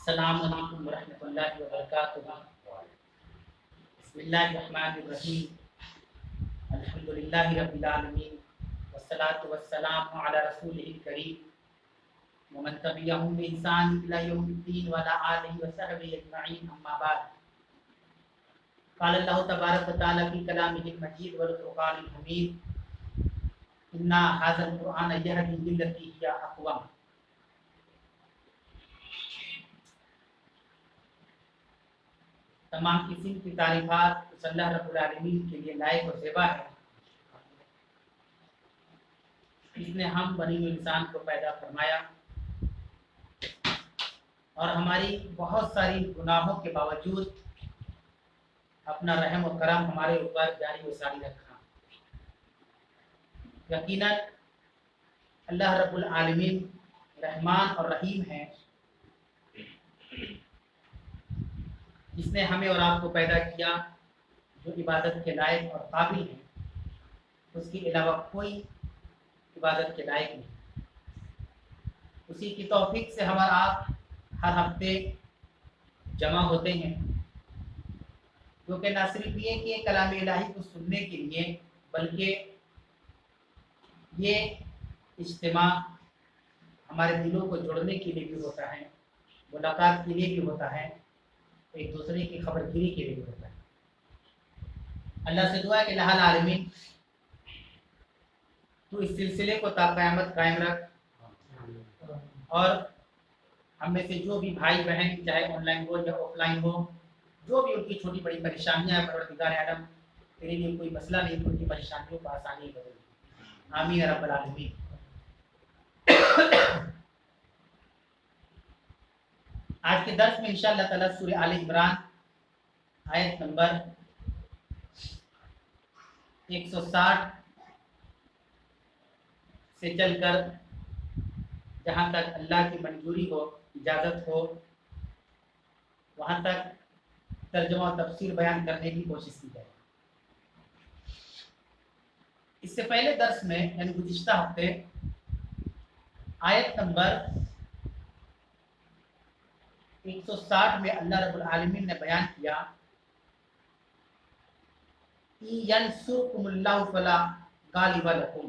السلام علیکم ورحمۃ اللہ وبرکاتہ۔ بسم اللہ الرحمن الرحیم، الحمد للہ رب العالمین، والصلاة والسلام علی رسولہ الکریم ومن تبعہم بإحسان الی یوم الدین وعلی آلہ وصحبہ اجمعین، اما بعد۔ قال اللہ تبارک و تعالی فی کلامہ المجید والفرقان الحمید، انا ھذا القرآن یہدی للتی ہی اقوم۔ تمام قسم کی تعریفات اس اللہ رب العالمین کے لیے لائق و زیبا ہے، جس نے ہم بنی انسان کو پیدا فرمایا اور ہماری بہت ساری گناہوں کے باوجود اپنا رحم و کرم ہمارے اوپر جاری و ساری رکھا۔ یقیناً اللہ رب العالمین رحمان اور رحیم ہے، جس نے ہمیں اور آپ کو پیدا کیا، جو عبادت کے لائق اور قابل ہیں، اس کے علاوہ کوئی عبادت کے لائق نہیں۔ اسی کی توفیق سے ہم اور آپ ہر ہفتے جمع ہوتے ہیں، جو کہ نہ صرف یہ کہ کلام الہی کو سننے کے لیے، بلکہ یہ اجتماع ہمارے دلوں کو جوڑنے کے لیے بھی ہوتا ہے، ملاقات کے لیے بھی ہوتا ہے، ایک دوسرے کی خبر گیری کے لیے بھی ہوتا ہے۔ اللہ سے دعا ہے کہ الہ العالمین تو اس سلسلے کو تا قیامت قائم رکھ، اور ہم میں سے جو بھی بھائی بہن چاہے آن لائن ہو یا آف لائن ہو، جو بھی ان کی چھوٹی بڑی پریشانیاں ہیں، پروردگار عالم تیرے لیے کوئی مسئلہ نہیں تو ان کی پریشانیوں کو آسانی بدل، آمین یا رب العالمین۔ آج کے درس میں انشاءاللہ تعالی سورہ آل عمران آیت نمبر 160 سے چل کر جہاں تک اللہ کی منظوری ہو، اجازت ہو، وہاں تک ترجمہ و تفسیر بیان کرنے کی کوشش کی جائے۔ اس سے پہلے درس میں یعنی گزشتہ ہفتے آیت نمبر 160 میں اللہ رب العالمین نے بیان کیا يَنْصُرْكُمُ اللَّهُ فَلَا غَالِبَ لَكُمْ۔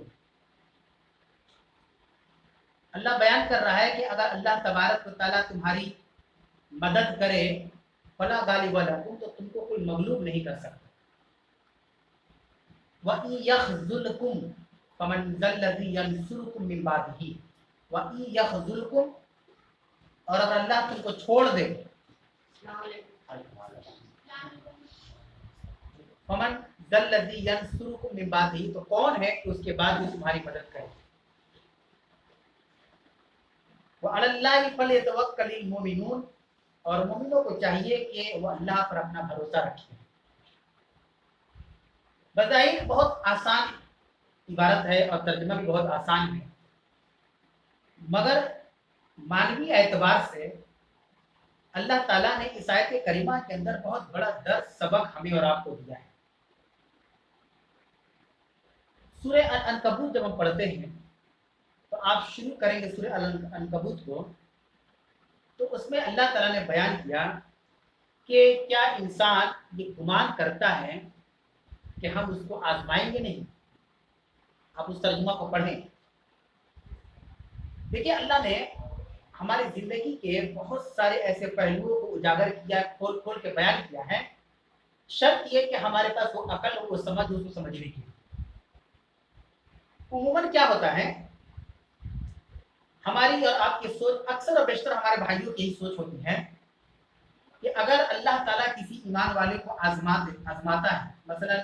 اللہ بیان کر رہا ہے کہ اگر اللہ تبارک و تعالیٰ تمہاری مدد کرے فَلَا غَالِبَ لَكُمْ، تو تم کو کوئی مغلوب نہیں کر سکتا۔ وَإِن يَخْذُلْكُمْ فَمَنْ ذَا الَّذِي يَنْصُرُكُمْ مِنْ بَعْدِهِ وَإِن يَخْذُلْكُمْ، اور اگر اللہ تم کو چھوڑ دے، فَمَنْ ذَا الَّذِي يَنْصُرُكُمْ مِنْ بَعْدِهِ، تو کون ہے کہ اس کے بعد بھی تمہاری مدد کرے۔ وَعَلَى اللَّهِ فَلْيَتَوَكَّلِ الْمُؤْمِنُونَ، اور مومنوں کو چاہیے کہ وہ اللہ پر اپنا بھروسہ رکھیں۔ بظاہر بہت آسان عبارت ہے اور ترجمہ بھی بہت آسان ہے، مگر معنوی اعتبار سے اللہ تعالیٰ نے اس آیت کریمہ کے اندر بہت بڑا درس سبق ہمیں اور آپ کو دیا ہے۔ سورہ العنکبوت جب ہم پڑھتے ہیں تو آپ شروع کریں گے سورہ العنکبوت کو، تو اس میں اللہ تعالیٰ نے بیان کیا کہ کیا انسان یہ گمان کرتا ہے کہ ہم اس کو آزمائیں گے نہیں۔ آپ اس ترجمہ کو پڑھیں۔ دیکھیے اللہ نے ہماری زندگی کے بہت سارے ایسے پہلوؤں کو اجاگر کیا، کھول کھول کے بیان کیا ہے، شرط یہ کہ ہمارے پاس وہ عقل ہو، وہ سمجھ ہو، اس کو سمجھنے کی۔ عموماً کیا ہوتا ہے، ہماری اور آپ کی سوچ اکثر اور بیشتر ہمارے بھائیوں کی ہی سوچ ہوتی ہے کہ اگر اللہ تعالیٰ کسی ایمان والے کو آزماتا ہے، مثلا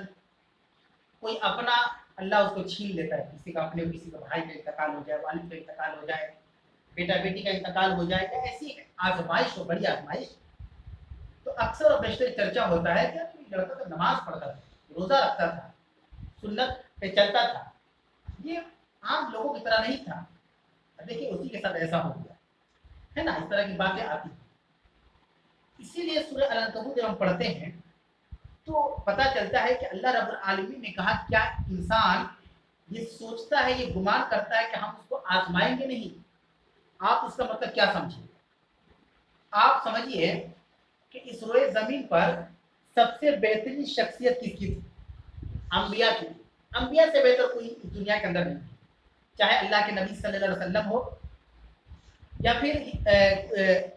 کوئی اپنا اللہ اس کو چھین لیتا ہے، کسی کا اپنے کسی کا بھائی کا انتقال ہو جائے، والد کا انتقال ہو جائے، بیٹا بیٹی کا انتقال ہو جائے، ایسی آزمائش ہو، بڑی آزمائش، تو اکثر اور بیشتر چرچا ہوتا ہے کہ لڑکا تو نماز پڑھتا تھا، روزہ رکھتا تھا، سنت پہ چلتا تھا، یہ عام لوگوں کی طرح نہیں تھا، دیکھیے اسی کے ساتھ ایسا ہو گیا ہے نا، اس طرح کی باتیں آتی ہیں۔ اسی لیے سورہ العنکبوت جب ہم پڑھتے ہیں تو پتہ چلتا ہے کہ اللہ رب العالمین نے کہا کیا انسان یہ سوچتا ہے، یہ گمان کرتا ہے کہ ہم اس کو آزمائیں گے نہیں۔ آپ اس کا مطلب کیا سمجھیں؟ आप समझिए कि इस रोए ज़मीन पर सबसे बेहतरीन शख्सियत किसकी थी? अंबिया की। अंबिया से बेहतर कोई इस दुनिया के अंदर नहीं, चाहे अल्लाह के नबी सल्लल्लाहु अलैहि वसल्लम हो या फिर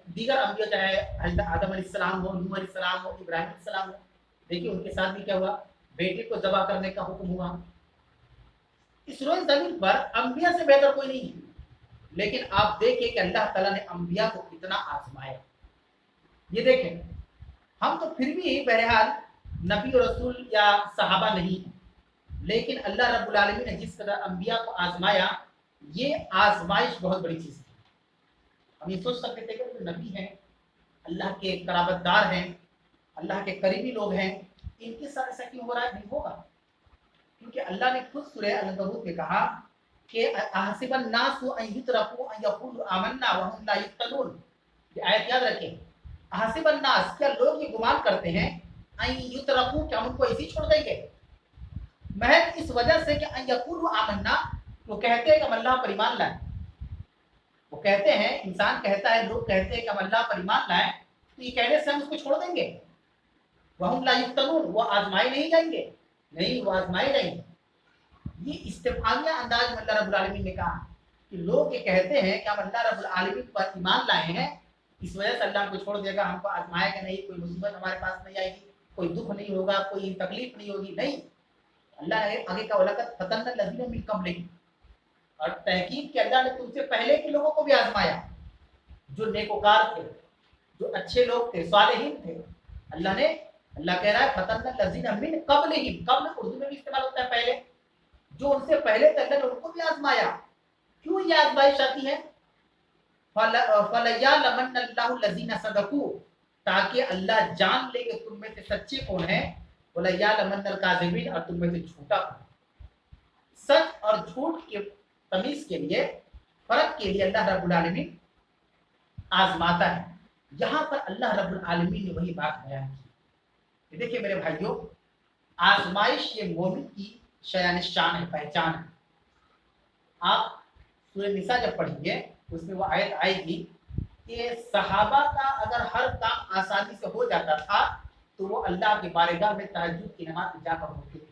दीगर अंबिया, चाहे हज़रत आदम अलैहिस्सलाम हो, नूह अलैहिस्सलाम हो, इब्राहिम अलैहिस्सलाम हो। देखिए उनके साथ भी क्या हुआ, बेटे को ज़बह करने का हुक्म हुआ। इस रोए ज़मीन पर अंबिया से बेहतर कोई नहीं है, लेकिन आप देखिए कि अल्लाह ताला ने अंबिया को कितना आजमाया। ये देखें, हम तो फिर भी बहरहाल नबी और रसूल या सहाबा नहीं है, लेकिन अल्लाह रब्बुल आलमीन ने जिस तरह अंबिया को आजमाया, ये आजमाइश बहुत बड़ी चीज़ है। हम ये सोच सकते थे कि जो नबी हैं, अल्लाह के कराबतदार हैं, अल्लाह के करीबी लोग हैं, इनके साथ ऐसा क्यों हो रहा है? नहीं होगा, क्योंकि अल्लाह ने खुद सूरह अल-अनकबूत में कहा कि अहसिबन नासु अन युतरकू अन यक़ूलू आमन्ना व हुम ला युफ्तनून। ये आयत याद रखें। अहसिबन नास, क्या लोग ये गुमान करते हैं, अन युतरकू, क्या हम उनको ऐसे ही छोड़ देंगे, महज इस वजह से कि अन यक़ूलू आमन्ना, वो कहते हैं कि हम अल्लाह पर ईमान लाए। वो कहते हैं, इंसान कहता है, लोग कहते हैं कि हम अल्लाह पर ईमान लाए, तो ये कहने से हम उसको छोड़ देंगे। वहुम ला युफ्तनून, वो आजमाए नहीं जाएंगे, नहीं वो आजमाए जाएंगे। ये इस्तिफ़हामिया अंदाज में अल्लाह रब्बुल आलमीन ने कहा कि लोग ये कहते हैं कि हम अल्लाह रब्बुल आलमीन पर ईमान लाए हैं, इस वजह से अल्लाह हमको छोड़ देगा, हमको आजमाएगा नहीं, कोई मुसीबत हमारे पास नहीं आएगी, कोई दुख नहीं होगा, कोई तकलीफ नहीं होगी। नहीं, अल्लाह ने आगे का वलक़द फ़तन्ना लज़ीना मिन क़ब्लिहिम, और तहकीक के अल्लाह ने तुमसे पहले के लोगों को भी आजमाया, जो नेकोकार थे, जो अच्छे लोग थे, सालिहीन थे। अल्लाह कह रहा है फ़तन्ना लज़ीना मिन क़ब्लिहिम, क़ब्ल उर्दू में भी इस्तेमाल होता है पहले, जो उनसे पहले थे अल्लाह ने उनको भी आजमाया। क्यों ये आजमाइश आती है? फलयअलमन्नल्लाहु लज़ीना सदकू, ताकि अल्लाह जान ले कि तुम में से सच्चे कौन है, वलयअलमन्नल काज़िबीन, और तुम में से झूठा कौन है। सच और झूठ के तमीज के लिए, फर्क के लिए अल्लाह रब्बुल आलमीन आजमाता है। यहाँ पर अल्लाह रब्बुल आलमीन ने वही बात बयान की। देखिए मेरे भाइयों, आजमाइश ये मोमिन की शयान शान है, पहचान है। आप सूरह निसा जब पढ़ेंगे, उसमें वो आयत आएगी कि सहाबा का अगर हर काम आसानी से हो जाता था, तो वो अल्लाह की बारगाह में तहज्जुद की नमाज में जाकर होते थे।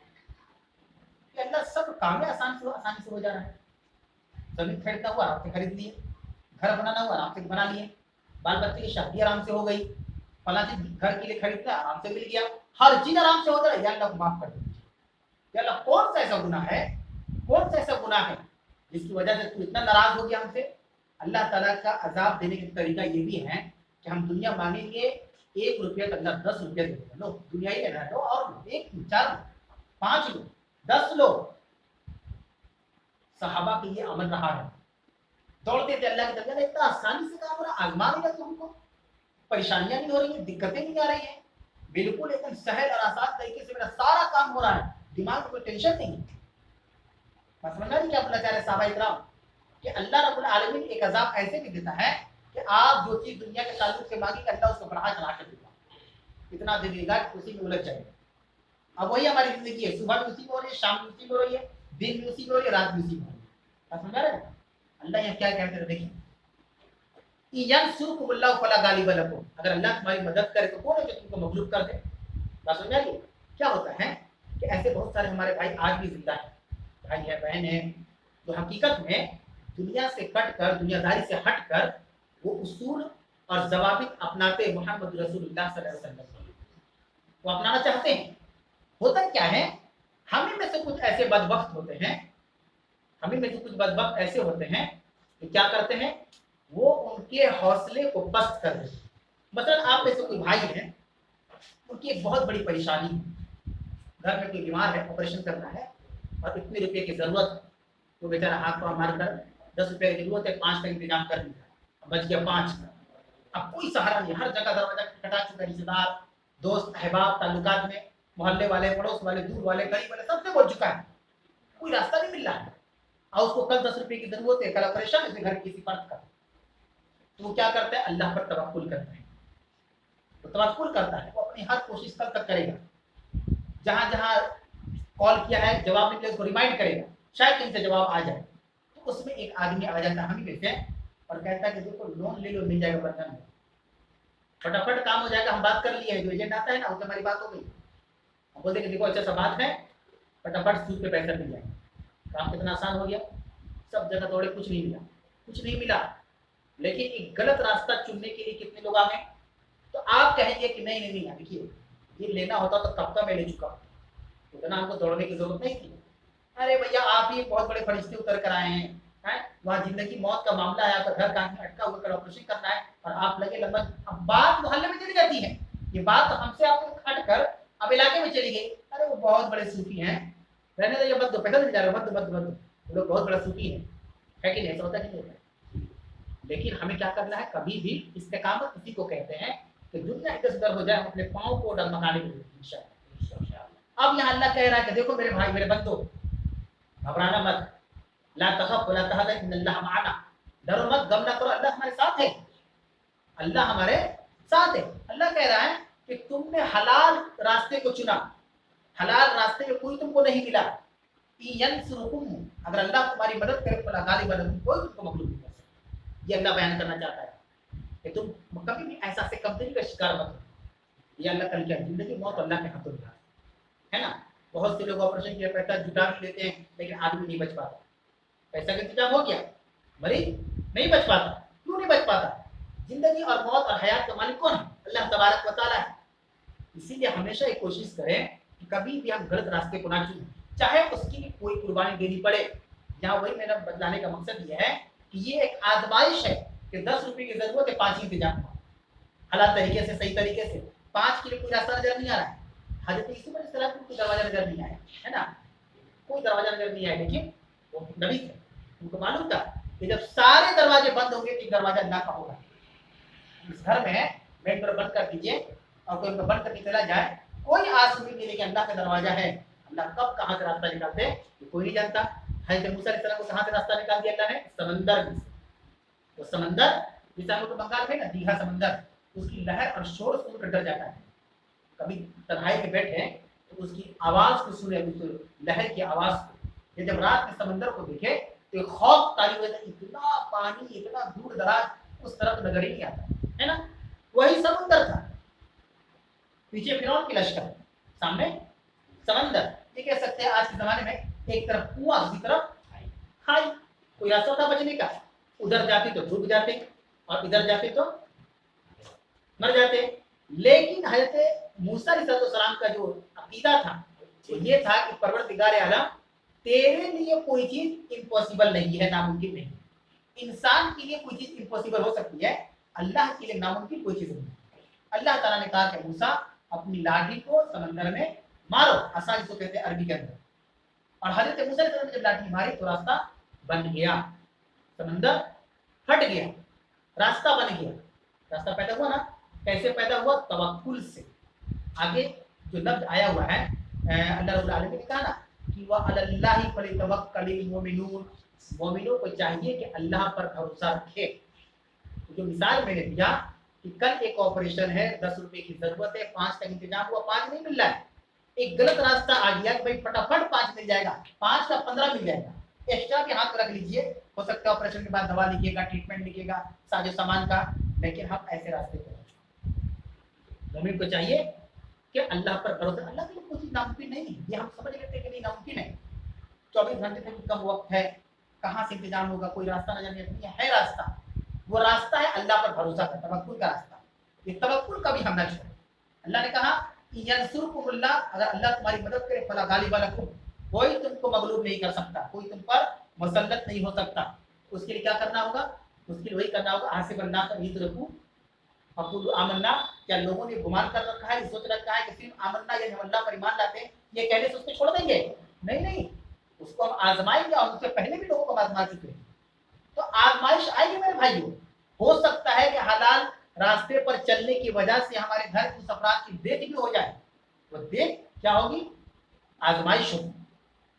अल्लाह सब काम आसानी से हो जा रहा है। जमीन खरीदना हुआ, आराम से खरीद लिए, घर बनाना हुआ, आराम से बना लिए, बाल बच्चे की शादी आराम से हो गई, फला चीज घर के लिए खरीदना आराम से मिल गया, हर चीज आराम से हो रहा है। अल्लाह को माफ कर दीजिए। अल्लाह कौन सा ऐसा गुनाह है, कौन सा ऐसा गुनाह है जिसकी वजह से तू इतना नाराज हो गया हमसे? अल्लाह ताला का अजाब देने का तरीका ये भी है कि हम दुनिया मांगेंगे 1 रुपया तो अल्लाह 10 रुपया दे देगा। लो दुनिया ही लेना है, और 1 4 5 लो 10 लो। सहाबा के ये अमल रहा है, दौड़ते थे अल्लाह की तरफ। इतना आसानी से काम हो रहा, आजमा देगा तुमको, परेशानियां नहीं हो रही है, दिक्कतें नहीं आ रही है, बिल्कुल एकदम सहल और आसान तरीके से मेरा सारा काम हो रहा है, दिमाग में कोई टेंशन नहीं है। समझना नहीं क्या बोलना चाह रहे साहबा इकराम कि अल्लाह रब्बुल आलमीन एक अजाब ऐसे भी देता है कि आप जो चीज दुनिया के ताल्लुक से मांगेंगे, अल्लाह उसको बढ़ा चढ़ा कर देगा, इतना दे देगा कि उसी में उलझ जाएगा। अब वही हमारी जिंदगी है, सुबह भी उसी में हो रही है, शाम भी उसी में हो रही है, दिन भी उसी में हो रही है, रात भी उसी में हो रही है। समझ रहे हैं? अल्लाह यहाँ क्या कहते हैं, देखिए, यंसुरकुमुल्लाहु फला गालिब लकुम, अगर अल्लाह तुम्हारी मदद करे तो कौन है जो तुमको मगलूब कर दे? बात समझ आइए। क्या होता है कि ऐसे बहुत सारे हमारे भाई आज भी जिंदा हैं, भाई है, बहन है, जो हकीकत में दुनिया से कट कर, दुनियादारी से हट कर वो उसूल और जवाबित अपनाते मोहम्मद रसूलुल्लाह सल्लल्लाहु अलैहि वसल्लम वो अपनाना चाहते हैं। होता क्या है, हमें में से कुछ ऐसे बदबख्त होते हैं, हमें में से कुछ बदबख्त ऐसे होते हैं कि क्या करते हैं, वो उनके हौसले को पस्त कर देते हैं। मतलब आप में से कोई भाई है, उनकी एक बहुत बड़ी परेशानी है, घर में कोई बीमार है, ऑपरेशन करना है और इतने रुपए की जरूरत है, तो बेचारा हाथ को मार कर 10 रुपए की जरूरत है, 5 का इंतजाम कर दिया, बच गया 5 का। अब कोई सहारा नहीं, हर जगह दरवाजा खटखटा चुका, रिश्तेदार, दोस्त, अहबाब, ताल्लुकात में, मोहल्ले वाले, पड़ोस वाले, दूर वाले, करीब वाले, सबसे बोल चुका है, कोई रास्ता नहीं मिल रहा है। और उसको कल 10 रुपए की जरूरत है, कल ऑपरेशन है, घर किसी फर्ज का, तो वो क्या करता है, अल्लाह पर तवक्कुल करता है। तो तवक्कुल करता है, वो अपनी हर कोशिश कल तक करेगा, जहां जहां कॉल किया है जवाब नहीं मिले उसको रिमाइंड करेगा, शायद इनसे जवाब आ जाए। तो उसमें एक आदमी आ जाता है हम ही में से और कहता है कि देखो लोन ले लो, मिल जाएगा बंधन में। फटाफट काम हो जाएगा, हम बात कर लिए हैं, जो एजेंट आता है ना उससे हमारी बात हो गई, हम बोलते कि देखो अच्छा सा बात है, फटाफट सूद पे पैसा मिल जाएगा, काम कितना आसान हो गया। सब जगह दौड़े, कुछ नहीं मिला, कुछ नहीं मिला। लेकिन एक गलत रास्ता चुनने के लिए कितने लोग आ गए। तो आप कहेंगे कि नहीं नहीं नहीं, देखिए ये लेना होता तो कब का मैं ले चुका, उतना हमको दौड़ने की जरूरत नहीं थी। अरे भैया आप ही बहुत बड़े फरिश्ते उतर कर आए हैं, वहाँ जिंदगी मौत का मामला है, आपका घर कान में अटका हुआ, ऑपरेशन करना है और आप लगे लगभग। अब बात मोहल्ले में चली जाती है, ये बात तो हमसे आपको हट कर अब इलाके में चली गई। अरे वो बहुत बड़े सूफी हैं, रहने दो, ये मत दो, पैसा नहीं जा रहा, मत दो मत दो मत दो, वो लोग बहुत बड़ा सूफी है कि नहीं, ऐसा होता कि नहीं होता। लेकिन हमें क्या करना है, कभी भी इस्तेकामत इसी को कहते हैं कि दुनिया इधर उधर हो जाए, हम अपने पाँव को डगमगाने की इंशाअल्लाह। अब यहाँ अल्लाह कह रहा है कि देखो मेरे भाई मेरे बंदो, घबराना मत, ला तखफ वला तहज़न इन्नल्लाह माअना, डरो मत, गम ना करो, अल्लाह हमारे साथ है, अल्लाह हमारे साथ है। अल्लाह कह रहा है कि तुमने हलाल रास्ते को चुना, हलाल रास्ते में कोई तुमको नहीं मिला, यंसुरुकुम, अगर अल्लाह तुम्हारी मदद करे फला गालिबन लकुम, कोई तुमको मगलूब नहीं कर सकता। ये अल्लाह बयान करना चाहता है कि तुम कभी भी ऐसा से कमजोरी का शिकार मत हो। ये अल्लाह का लिखा है, जिंदगी मौत अल्लाह के हाथों में है ना। बहुत से लोग ऑपरेशन किया, पैसा जुटा भी लेते हैं, लेकिन आदमी नहीं बच पाता। पैसा का इंतजाम हो गया, मरीज नहीं बच पाता। क्यों नहीं बच पाता? जिंदगी और मौत और हयात का मालिक कौन है? अल्लाह तबारक व तआला है। इसीलिए हमेशा एक कोशिश करें कि कभी भी हम गलत रास्ते को ना चुनें, चाहे उसकी कोई कुर्बानी देनी पड़े। यहाँ वही मेरा बतलाने का मकसद ये है कि ये एक आजमाइश है कि 10 रुपए की जरूरत है, 5 इंतजाम हो हलाल तरीके से, सही तरीके से। 5 के लिए कोई रास्ता नजर नहीं आ रहा है। हजरत यूसुफ अलैहिस्सलाम को कोई दरवाजा नजर नहीं आया, है ना, कोई दरवाजा नजर नहीं आया, लेकिन वो नबी थे, उनको मालूम था कि जब सारे दरवाजे बंद होंगे तो एक दरवाजा अल्लाह का होगा। इस घर में मेन डोर बंद कर दीजिए और कोई उनको बंद करके चला जाए, कोई आस उम्मीद नहीं कि अल्लाह का दरवाजा है। अल्लाह कब कहाँ से रास्ता निकालते ये कोई नहीं जानता। हजरत मूसा अलैहिस्सलाम को कहाँ से रास्ता निकाल दिया अल्लाह ने? समंदर में। वो समंदर जिसे हम लोग बंगाल में ना दीघा समंदर, उसकी लहर और शोर सुनकर डर जाता है। कभी तन्हाई में बैठे तो उसकी आवाज को सुने, लहर की आवाज को, ये जब रात में समंदर को देखे तो एक खौफ तारी हुए, इतना पानी, इतना दूर दराज, उस तरफ नजर ही नहीं आता, है ना। वही समंदर था, पीछे फिरौन की लश्कर, सामने समंदर। ये कह सकते हैं आज के जमाने में एक तरफ कुआं, दूसरी तरफ खाई। कोई रास्ता था बचने का? उधर जाते तो डूब जाते और इधर जाते तो मर जाते। लेकिन हजरत मूसा अलैहिस्सलाम का जो अकीदा था वो ये था कि परवरदिगार आलम, तेरे लिए कोई चीज इम्पॉसिबल नहीं है, नामुमकिन नहीं। इंसान के लिए कोई चीज इम्पॉसिबल हो सकती है, अल्लाह के लिए नामुमकिन कोई चीज नहीं। अल्लाह ताला ने कहा कि मूसा अपनी लाठी को समंदर में मारो, आसान जिसको कहते हैं अरबी के अंदर। और हजरत मूसा ने जब लाठी मारी तो रास्ता बन गया, समंदर हट गया, रास्ता बन गया। रास्ता पैदा हुआ ना, कैसे पैदा हुआ? तवक्कुल से। आगे जो लफ्ज आया हुआ है, अल्लाह रब्बुल आलमीन ने कहा ना कि वह अलल्लाहि फलितवक्कलिल मोमिनून, मोमिनों को चाहिए कि अल्लाह पर भरोसा रखे। तो जो मिसाल मैंने दिया कि कल एक ऑपरेशन है, 10 रुपए की जरूरत है, 5 का इंतजाम हुआ, 5 नहीं मिल रहा है, एक गलत रास्ता आ गया कि भाई फटाफट 5 मिल जाएगा, 5 का 15 मिल जाएगा, एक्स्ट्रा के हाथ रख लीजिए, हो सकता है ऑपरेशन के बाद दवा लिखिएगा, ट्रीटमेंट लिखिएगा, साजो सामान का। लेकिन हम ऐसे रास्ते पर, मोमिन को चाहिए कि अल्लाह पर भरोसा। अल्लाह के लिए कोई चीज नामुमकिन नहीं है, ये हम समझ लेते हैं कि नहीं नामुमकिन है, 24 घंटे से भी कम वक्त है, कहाँ से इंतजाम होगा, कोई रास्ता नजर नहीं है रास्ता। वो रास्ता है अल्लाह पर भरोसा का, तवक्कुल का रास्ता। ये तवक्कुल कभी हम ना छोड़ें। अल्लाह ने कहा यंसुरकुमुल्लाह, अगर अल्लाह तुम्हारी मदद करे, फला गालिबा लकुम, कोई तुमको मगलूब नहीं कर सकता, कोई तुम पर मुसल्लत नहीं हो सकता। उसके लिए क्या करना होगा? उसके लिए वही करना होगा, हासिबन्नास युद्रकू फकुलू आमन्ना। क्या लोगों ने गुमान कर रखा है, सोच रखा है कि सिर्फ आमन्ना यानी हम अल्लाह पर ईमान लाते हैं, ये कहने से उसको छोड़ देंगे? नहीं नहीं, उसको हम आजमाएंगे और उससे पहले भी लोगों को आजमा चुके हैं। तो आजमाइश आएगी मेरे भाइयों। हो सकता है कि हलाल रास्ते पर चलने की वजह से हमारे घर उस अपराध की देख भी हो जाए। वो देख क्या होगी? आजमाइश होगी।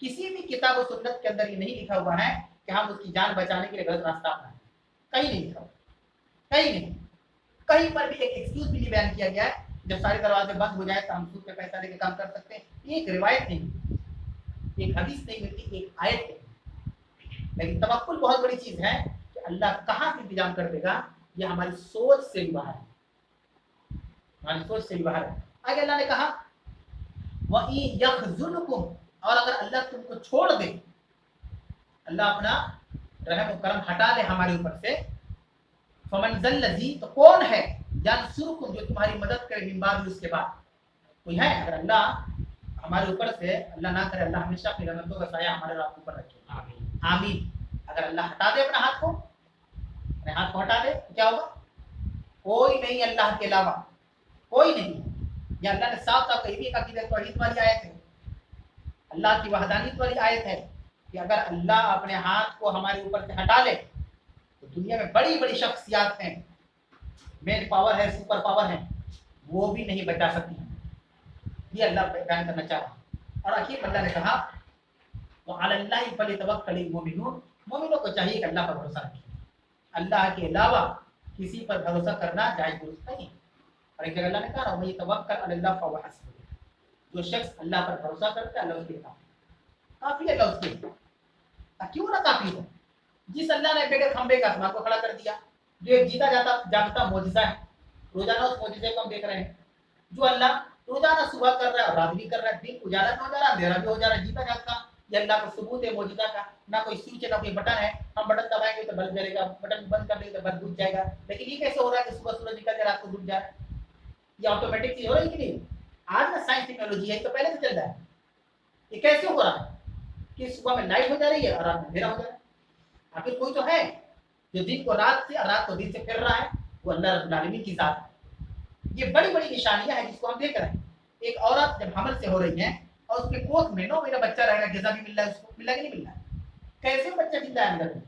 किसी भी किताब और सुन्नत के अंदर ये नहीं लिखा हुआ है कि हम उसकी जान बचाने के लिए गलत रास्ता अपनाएं, कहीं नहीं लिखा, कहीं नहीं। कहीं पर भी एक एक्सक्यूज भी नहीं बयान किया गया है जब सारे दरवाजे बंद हो जाए तो हम सूद पे पैसा लेके काम कर सकते हैं। ये एक रिवायत नहीं, एक हदीस नहीं मिलती, एक आयत नहीं। लेकिन तवक्कुल बहुत बड़ी चीज है कि अल्लाह कहाँ से इंतजाम कर देगा, ये हमारी सोच से भी बाहर है। हमारी सोच से भी बाहर है। आगे अल्लाह ने कहा वही यखजुलकुम, और अगर अल्लाह तुमको छोड़ दे, अल्लाह अपना रहम करम हटा ले हमारे ऊपर से, फमन जल्लजी, तो कौन है, यंसुरकुम, जो तुम्हारी मदद करे, मिन बाद, उसके बाद कोई है? अगर अल्लाह हमारे ऊपर से, अल्लाह ना करे, अल्लाह हमेशा अपनी रहमतों का साया हमारे रात ऊपर रखे, आमीन आमीन। अगर अल्लाह हटा दे अपना हाथ को, अपने हाथ को हटा दे तो क्या होगा? कोई नहीं अल्लाह के अलावा, कोई नहीं। या अल्लाह ने साफ साफ कही भी एक अकीदत तौहीद वाली आयत है, अल्लाह की वहदानियत वाली आयत है कि अगर अल्लाह अपने हाथ को हमारे ऊपर से हटा ले तो दुनिया में बड़ी बड़ी शख्सियात हैं, मेन पावर है, सुपर पावर है, वो भी नहीं बचा सकती। ये अल्लाह बयान करना चाह रहा। और आखिर अल्लाह ने कहा वो अलल्लाहि फलितवक्कलिल मोमिनून, मोमिनों को चाहिए कि अल्लाह पर भरोसा रखें, अल्लाह के अलावा किसी पर भरोसा करना जायज दुरुस्त नहीं। और एक जगह अल्लाह ने कहा वही तवक्कल अलल्लाह फहुव हस्बुह, जो शख्स अल्लाह पर भरोसा करता है अल्लाह उसके काफी, अल्लाह उसके क्यों ना काफी हो। जिस अल्लाह ने बेगैर खंबे का आसमान को खड़ा कर दिया, जो एक जीता जाता जागता मौजिज़ा है, रोजाना उस मौजिज़े को हम देख रहे हैं। जो अल्लाह रोजाना सुबह कर रहा है और रात भी कर रहा है, दिन उजाला भी हो जा रहा है, अंधेरा भी हो जा रहा है, जीता जागता, ये अल्लाह का सबूत है मौजिज़ा का। ना कोई स्विच है, ना कोई बटन है, हम बटन दबाएंगे तो बल्ब जलेगा, बटन बंद कर देंगे तो बल्ब बुझ जाएगा। लेकिन ये कैसे हो रहा है कि सुबह सूरज निकल के रात को बुझ जा रहा है? ये ऑटोमेटिक चीज हो रही है कि नहीं? आज ना साइंस टेक्नोलॉजी है, तो पहले से चल रहा है। ये कैसे हो रहा है कि सुबह में लाइट हो जा रही है और रात में अंधेरा हो जा रहा है? आखिर कोई तो है जो दिन को रात से और रात को दिन से फिर रहा है, वो अल्लाह रब्बुल आलमीन की जात है। ये बड़ी बड़ी निशानियां हैं जिसको हम देख रहे हैं। एक औरत जब हमल से हो रही है और उसके कोख में 9 महीना बच्चा रहेगा, ग़िज़ा भी मिल रहा है, उसको मिल रहा है कि नहीं मिल रहा है? कैसे बच्चा जिंदा है अंदर में?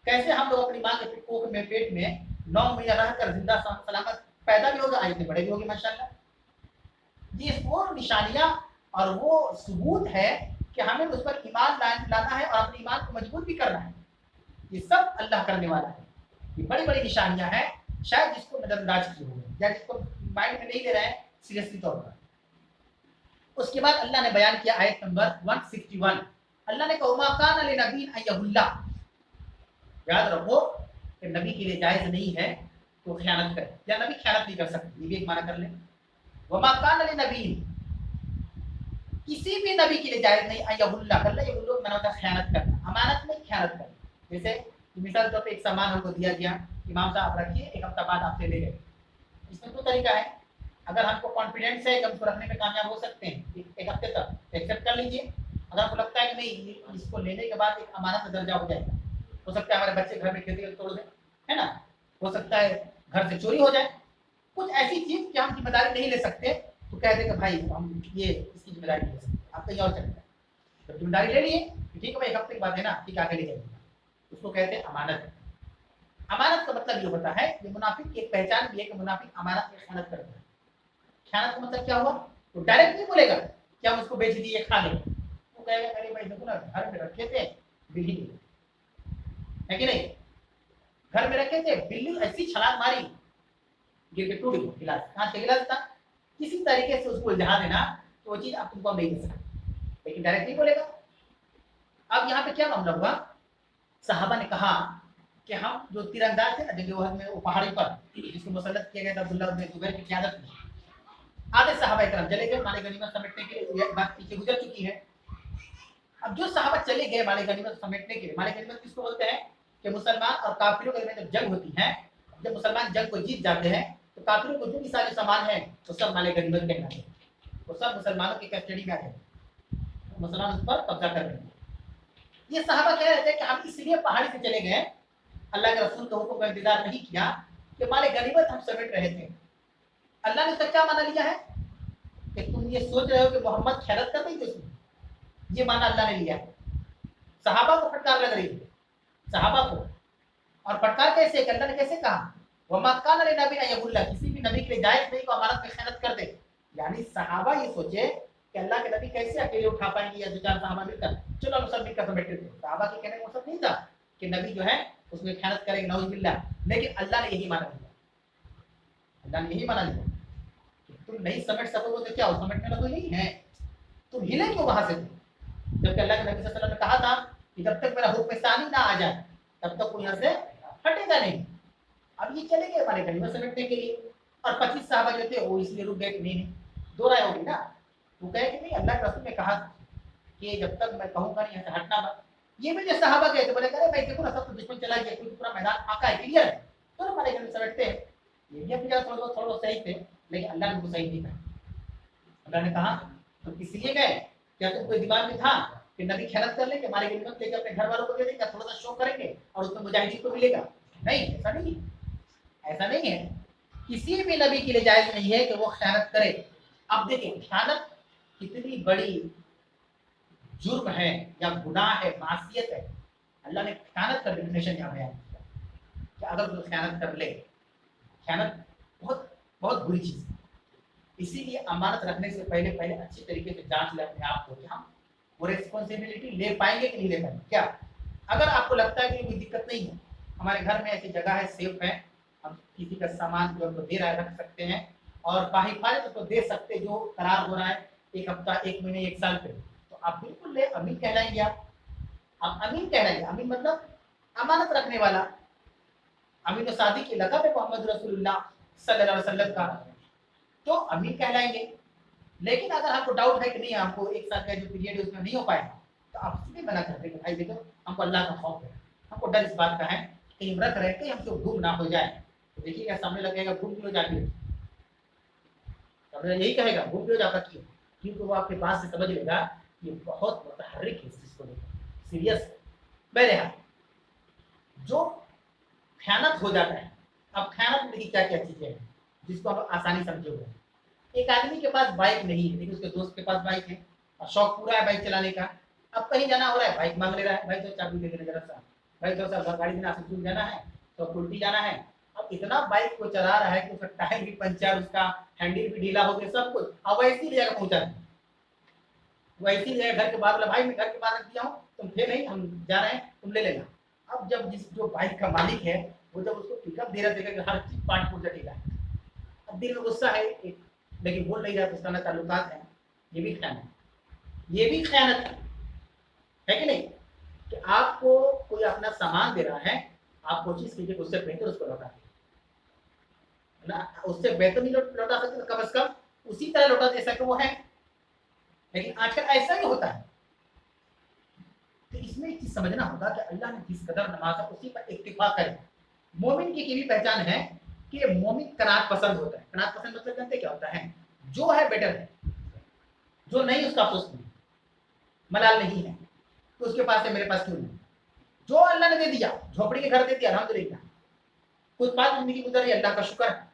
कैसे हम लोग अपनी माँ के कोख में, पेट में 9 महीना रहकर जिंदा सलामत पैदा भी होगा, आगे बड़े भी होंगे माशाल्लाह। ये वो निशानियां और वो सबूत है कि हमें उस पर ईमान लाना है और अपने ईमान को मजबूत भी करना है। ये सब अल्लाह करने वाला है। ये बड़ी बड़ी निशानियां हैं, शायद जिसको नजरअंदाज किए हुए या जिसको माइंड में नहीं ले रहे हैं सीरियसली तौर पर। उसके बाद अल्लाह ने बयान किया आयत नंबर 161, अल्लाह ने कहा मा कान लिनबी अन यहुल्ला, याद रखो कि नबी के लिए जायज नहीं है तो खयानत करे, या नबी खयानत नहीं कर सकते, ये भी एक माना कर ले। वमा कान लिनबी, किसी भी नबी के लिए जायज नहीं अन यहुल्ला, अल्लाह ये लोग मैंने बताया खयानत करना, अमानत में खयानत करना। जैसे मिसाल तौर पे एक सामान हमको दिया गया, इमाम साहब रखिए, एक हफ्ता बाद आपसे ले गए, इसमें 2 तरीका है। अगर हमको कॉन्फिडेंस है कि हम उसको रखने में कामयाब हो सकते हैं एक हफ्ते तक, एक्सेप्ट कर लीजिए। अगर आपको लगता है कि नहीं, इसको लेने के बाद एक अमानत में दर्जा हो जाएगा, हो सकता है हमारे बच्चे घर में खेती तोड़ दें, है ना, हो सकता है घर से चोरी हो जाए, कुछ ऐसी चीज कि हम जिम्मेदारी नहीं ले सकते, तो कह देंगे भाई हम ये इसकी जिम्मेदारी नहीं ले सकते, आप कहीं और चले जाए। तो जिम्मेदारी ले लिए, ठीक है भाई, एक हफ्ते के बाद है ना, ठीक आगे ले जाएंगे, उसको कहते हैं अमानत। अमानत का मतलब ये होता है, ये मुनाफिक की एक पहचान भी है कि मुनाफिक अमानत में खयानत करता है। खयानत का मतलब क्या हुआ? तो डायरेक्ट नहीं बोलेगा कि हम उसको बेच दिए खा लें, वो कहेगा अरे भाई देखो ना घर में रखे थे, बिल्ली है कि नहीं, घर में रखे थे, बिल्ली ऐसी छलांग मारी, गिर के टूट गया गिलास, कांच का गिलास था, किसी तरीके से उसको उलझा देना तो वो चीज आप तुमको नहीं दे सकते, लेकिन डायरेक्ट नहीं बोलेगा। अब यहाँ पे क्या मामला हुआ, सहाबा ने कहा कि हम जो तीरंदाज थे ना जंग उहद में, वो पहाड़ी पर जिसको मुसल्लत किया गया था अब्दुल्लाह इब्न जुबैर की क़यादत में, आधे सहाबा इकराम चले गए माले गनीमत समेटने के लिए, बात पीछे गुजर चुकी है। अब जो सहाबा चले गए माले गनीमत समेटने के लिए, माले गनीमत किसको बोलते हैं कि मुसलमान और काफिरों के दरमियान जब जंग होती है, जब मुसलमान जंग को जीत जाते हैं तो काफिरों को जो भी सारे सामान है वो सब माले गनीमत कहलाते हैं, वो सब मुसलमानों की कस्टडी में आ गए, मुसलमान उस पर कब्जा कर रहे हैं। ये सहाबा कह रहे थे कि हम इसलिए पहाड़ी से चले गए, अल्लाह के रसूल के हुक्म का इंतजार नहीं किया कि माले गनीमत हम समेट रहे थे। अल्लाह ने उसका क्या माना लिया है कि तुम ये सोच रहे हो कि मोहम्मद खैरत कर रही थी उसमें, ये माना अल्लाह ने लिया। सहाबा को फटकार लग रही है, सहाबा को, और फटकार कैसे, अल्लाह ने कैसे कहा वमा कान लिनबी अन यगुल्ला, किसी भी नबी के लिए जायज नहीं को अमानत में खयानत कर दे। यानी सहाबा ये सोचे कि अल्लाह के नबी कैसे अकेले उठा पाएंगे या 2-4 सहाबा मिलकर, चलो हम सब मिलकर समेट देते। सहाबा के कहने का मतलब नहीं था कि नबी जो है उसमें खयानत करेंगे, नऊज़ बिल्लाह, लेकिन अल्लाह ने यही माना लिया, अल्लाह ने यही माना लिया कि तुम नहीं समेट सकोगे तो क्या हो, समेटने वाला कोई नहीं है, तुम हिले क्यों वहां से? जबकि अल्लाह के नबी सल्लल्लाहु अलैहि वसल्लम ने कहा था कि जब तक मेरा हुक्म सानी ना आ जाए तब तक कोई यहाँ से हटेगा नहीं। अब ये चले गए हमारे गनीमत समेटने के लिए, और 25 साहबा जो थे वो इसलिए रुक गए कि नहीं दो राय होगी ना, वो कहे कि नहीं अल्लाह के रसूल ने कहा कि जब तक मैं कहूँगा नहीं यहाँ से हटना मत। ये भी जो सहाबा गए थे बोले करे भाई देखो ना सब तो दुश्मन चला गया, कोई पूरा मैदान फाका है, क्लियर है, तो हमारे घर में समेटते हैं। ये भी अपनी जगह थोड़ा सही थे, लेकिन अल्लाह ने उनको सही नहीं कहा। अल्लाह ने कहा तुम इसलिए गए, क्या तुम कोई दिमाग में था कि नबी खैरत कर लेंगे, हमारे गनीमत लेके अपने घर वालों को दे देंगे, थोड़ा सा शो करेंगे और उसमें मुजाहिदीन को मिलेगा? नहीं, ऐसा नहीं, ऐसा नहीं है। किसी भी नबी के लिए जायज नहीं है कि वो खयानत करे। अब देखिए खयानत कितनी बड़ी जुर्म है या गुनाह है, मासियत है। अल्लाह ने खयानत का डेफिनेशन यहाँ बयान किया कि अगर कोई खयानत कर ले, खयानत बहुत बहुत बुरी चीज है। इसीलिए अमानत रखने से पहले पहले अच्छी तरीके से जांच ले अपने आप को कि हम वो रिस्पॉन्सिबिलिटी ले पाएंगे कि नहीं ले पाएंगे। क्या अगर आपको लगता है कि कोई दिक्कत नहीं है, हमारे घर में ऐसी जगह है, सेफ है, हम किसी का सामान जो हमको दे रहा है रख सकते हैं और बाहिफाजत उसको दे सकते, जो करार हो रहा है 1 हफ्ता 1 महीने 1 साल पे, तो आप बिल्कुल ले अमीन कहलाएंगे। आप अमीन कहलाएंगे। अमीन मतलब अमानत रखने वाला। अमीन सादी की लक़ब है मोहम्मद रसूलुल्लाह सल्लल्लाहु अलैहि वसल्लम का, तो अमीन कहलाएंगे। लेकिन अगर आपको डाउट है कि नहीं हमको 1 साल का जो पीरियड है उसमें नहीं हो पाएगा, तो आप सीधे मना कर देंगे भाई देखो हमको अल्लाह का खौफ है, हमको डर इस बात का है कहीं रख रहे कहीं हमसे गुम ना हो जाए। तो देखिएगा सामने लगेगा गुम क्यों जाती है, यही कहेगा गुम क्यों जाता क्यों, क्योंकि वो आपके पास से समझ लेगा ये बहुत मुतहर्रिक है, इस चीज को लेकर सीरियस है। बहरहाल जो खयानत हो जाता है, अब खयानत में क्या क्या चीजें हैं जिसको आप आसानी समझे हुए। एक आदमी के पास बाइक नहीं है लेकिन उसके दोस्त के पास बाइक है और शौक पूरा है बाइक चलाने का। अब कहीं जाना हो रहा है बाइक मांग ले रहा है, भाई तो चाबी दे देना जरा सा, भाई तो सा गाड़ी में आसुल जाना है तो उल्टी जाना है। अब इतना बाइक को चला रहा है कि उसका टायर भी पंचर, उसका हैंडल भी ढीला हो गया, सब कुछ। अब वैसी जगह पहुंचा है, वैसी जगह घर के बाहर बोला भाई मैं घर के बाहर रख दिया हूँ, तुम थे नहीं हम जा रहे हैं तुम ले लेना। अब जब जो बाइक का मालिक है वो जब उसको पिकअप दे रहा देगा कि हर चीज पार्ट पुर्जा ढीला है, अब दिल में गुस्सा है एक, लेकिन बोल नहीं रहा तो उसका ना ताल्लुकात है, ये भी खयानत, ये भी खयानत है कि नहीं। कि आपको कोई अपना सामान दे रहा है, आप कोशिश कीजिए उससे बेहतर उसको लौटा दे, उससे बेहतर नहीं लौटा सकते तो कम से कम उसी तरह लौटा दे सके वो है। लेकिन आजकल ऐसा ही होता है। तो इसमें एक चीज समझना होगा कि अल्लाह ने जिस कदर नमाजा उसी पर इक्तिफा करे। मोमिन की भी पहचान है कि मोमिन कनात पसंद होता है। कनात पसंद मतलब जानते क्या होता है, जो है बेटर है, जो नहीं उसका अफसोस नहीं, मलाल नहीं है तो उसके पास है मेरे पास क्यों नहीं। जो अल्लाह ने दे दिया, झोपड़ी के घर दे दिया अल्हम्दुलिल्लाह, कुछ बात जिंदगी गुजर रही अल्लाह का शुक्र है,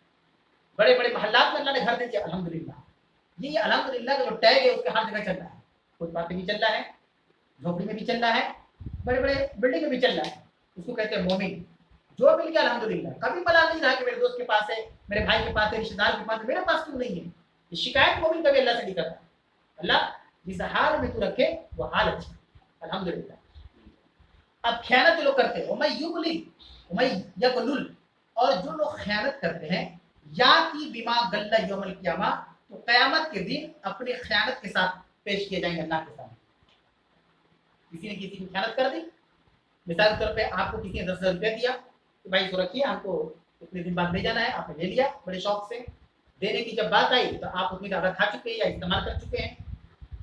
बड़े बड़े महल्लात में अल्लाह ने घर दे दिया अल्हम्दुलिल्लाह। ये अल्हम्दुलिल्लाह का जो टैग है उसके हर जगह चल रहा है, कुछ बातें भी चल रहा है, झोपड़ी में भी चल रहा है, बड़े बड़े बिल्डिंग में भी चल रहा है, उसको कहते हैं मोमिन। जो मिल गया अल्हम्दुलिल्लाह, कभी मलाल नहीं रहा कि मेरे दोस्त के पास है, मेरे भाई के पास है, रिश्तेदार के पास है, मेरे पास क्यों नहीं है। ये शिकायत मोमिन कभी अल्लाह से नहीं करता। अल्लाह जिस हाल में तू रखे वो हाल अच्छा, अल्हम्दुलिल्लाह। अब खयानत जो लोग करते हैं मैं यूं बोली मैं यकलुल, और जो लोग खयानत करते हैं या की बिमा गल्ला यौमल क़ियामा, तो क़यामत के दिन अपने खयानत के साथ पेश किए जाएंगे अल्लाह के सामने। किसी ने किसी की खयानत कर दी, मिसाल के तौर पे आपको किसी ने 10,000 रुपया दिया कि भाई इसको रखिए हमको इतने दिन बाद ले जाना है, आपने ले लिया बड़े शौक से। देने की जब बात आई तो आप उसमें ज़्यादा खा चुके हैं या इस्तेमाल कर चुके हैं,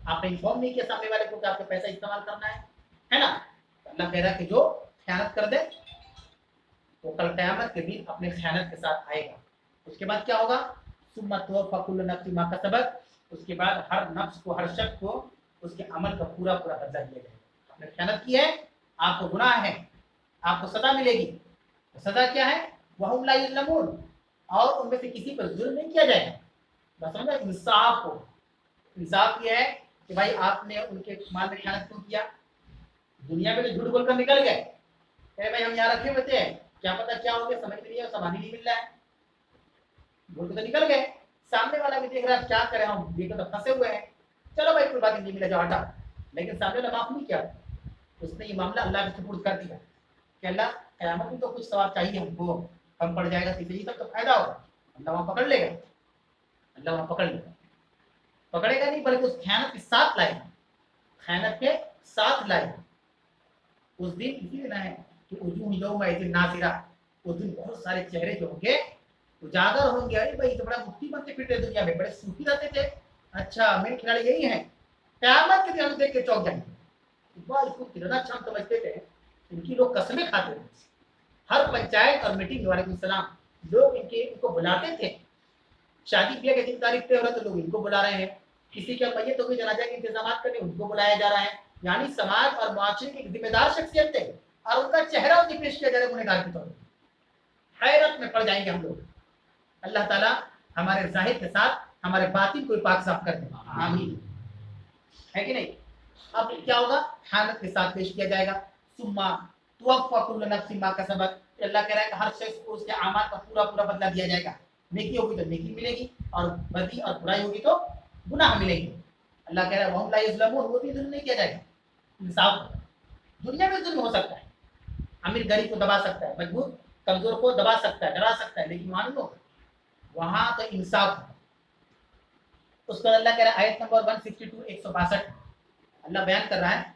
आपने इन्फॉर्म नहीं किया सामने वाले को कि आपका पैसा इस्तेमाल करना है ना। तो अल्लाह कह रहा है कि जो खयानत कर दे वो कल क़यामत के दिन अपने खयानत के साथ आएगा। उसके बाद क्या होगा, सुम्मा तुवफ़्फ़ा कुल्लु नफ्सिन मा कसबत, उसके बाद हर नफ्स को, हर शख्स को उसके अमल का पूरा पूरा बदला दिया जाएगा। आपने खयानत की है, आपको गुनाह है, आपको सजा मिलेगी। तो सजा क्या है, वहुम ला युज़्लमून, और उनमें से किसी पर जुल्म नहीं किया जाएगा। बस समझा, इंसाफ हो। इंसाफ ये है कि भाई आपने उनके माल में खयानत क्यों किया, दुनिया में तो झूठ बोलकर निकल गए, भाई हम यहाँ रखे हुए थे, क्या पता क्या हो गया, समझ नहीं है, सामान ही नहीं मिल रहा है, बोल के तो निकल गए। सामने वाला भी देख रहा है क्या करें हम, ये तो फंसे हुए हैं, चलो भाई कोई बात नहीं मिला जाओ हटा। लेकिन सामने वाला माफ नहीं किया, उसने ये मामला अल्लाह के सुपुर्द कर दिया कि अल्लाह क़यामत में तो कुछ सवाब चाहिए हमको, कम पड़ जाएगा तो ये सब तो फायदा होगा, अल्लाह वहाँ पकड़ लेगा, अल्लाह वहाँ पकड़ लेगा। पकड़ेगा नहीं बल्कि उस खयानत के साथ लाएगा, खयानत के साथ लाएगा। उस दिन इसी दिन है कि उजूह यौमइज़िन नाज़िरा, उस दिन बहुत सारे चेहरे जो होंगे उजागर होंगे, अरे भाई तो बड़ा मुफ्ती बनते फिरते दुनिया में, बड़े सूफी रहते थे, अच्छा मेरे खिलाड़ी यही है, क़यामत के दिन हम देख के चौंक जाएंगे, वाह इसको कितना अच्छा हम समझते थे, इनकी लोग कसमें खाते थे। हर पंचायत और मीटिंग, वालेकुम सलाम, लोग इनको बुलाते थे। शादी ब्याह के दिन तारीख तय हो रहा तो लोग इनको बुला रहे हैं, किसी के मैयत हो गई जनाजा के इंतजाम करने उनको बुलाया जा रहा है। यानी समाज और मुआशरे की जिम्मेदार शख्सियत थे और उनका चेहरा उन्हें पेश किया जा रहा है गुनहगार के तौर पर। हैरत में पड़ जाएंगे हम लोग। अल्लाह ताला हमारे ज़ाहिर के साथ हमारे बातिन को पाक साफ कर दे, आमीन, है कि नहीं। अब क्या होगा, हालत के साथ पेश किया जाएगा। सुम्मा तुवफ़्फ़ा कुल्लु नफ्सिन मा कसबत, अल्लाह कह रहा है कि हर शख्स को उसके अमाल का पूरा पूरा बदला दिया जाएगा। नेकी होगी तो नेकी मिलेगी और बदी और बुराई होगी तो गुनाह मिलेगी। अल्लाह कह रहा है वहुम ला युज़लमून, वो भी जुल्म नहीं किया जाएगा, इंसाफ। दुनिया में जुल्म हो सकता है, अमीर गरीब को दबा सकता है, मजबूत कमजोर को दबा सकता है, डरा सकता है, लेकिन वहां नहीं, वहां तो इंसाफ है। उसको अल्लाह कह रहा है आयत नंबर 162 162, अल्लाह बयान कर रहा है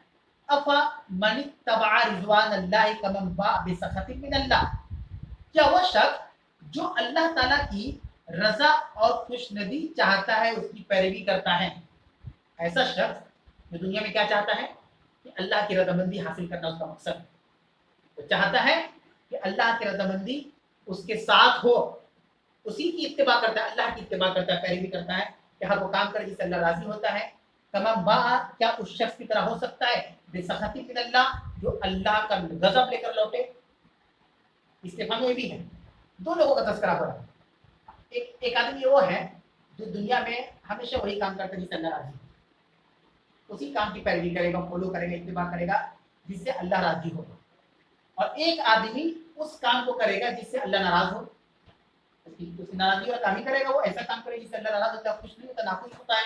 अफा मन तबा रिजवान अल्लाह कमन बा बिसखतिन मिन अल्लाह, क्या वो शख्स जो अल्लाह ताला की रजा और खुशनदी चाहता है उसकी पैरवी करता है। ऐसा शख्स जो दुनिया में क्या चाहता है कि अल्लाह की रजामंदी हासिल करना उसका मकसद है, तो चाहता है कि अल्लाह की रजामंदी उसके साथ हो, उसी की इत्तिबा करता है, अल्लाह की इत्तिबा करता है, पैरवी करता है कि हर वो काम करे जिससे अल्लाह राजी होता है। तमाम बा, क्या उस शख्स की तरह हो सकता है बेसखती मिन अल्लाह, जो अल्लाह का गजब लेकर लौटे। इस्तिफाम में भी है, दो लोगों का तस्करा हो रहा है। एक आदमी वो है जो दुनिया में हमेशा वही काम करता है जिससे अल्लाह राजी, उसी काम की पैरवी करेगा, फॉलो करेगा, इत्तिबा करेगा जिससे अल्लाह राजी होगा। और एक आदमी उस काम को करेगा जिससे अल्लाह नाराज हो, उसकी नाराजगी वाला काम ही करेगा, वो ऐसा काम करेगा जिससे अल्लाह नाराज होता है, खुश नहीं होता, नाखुश होता है।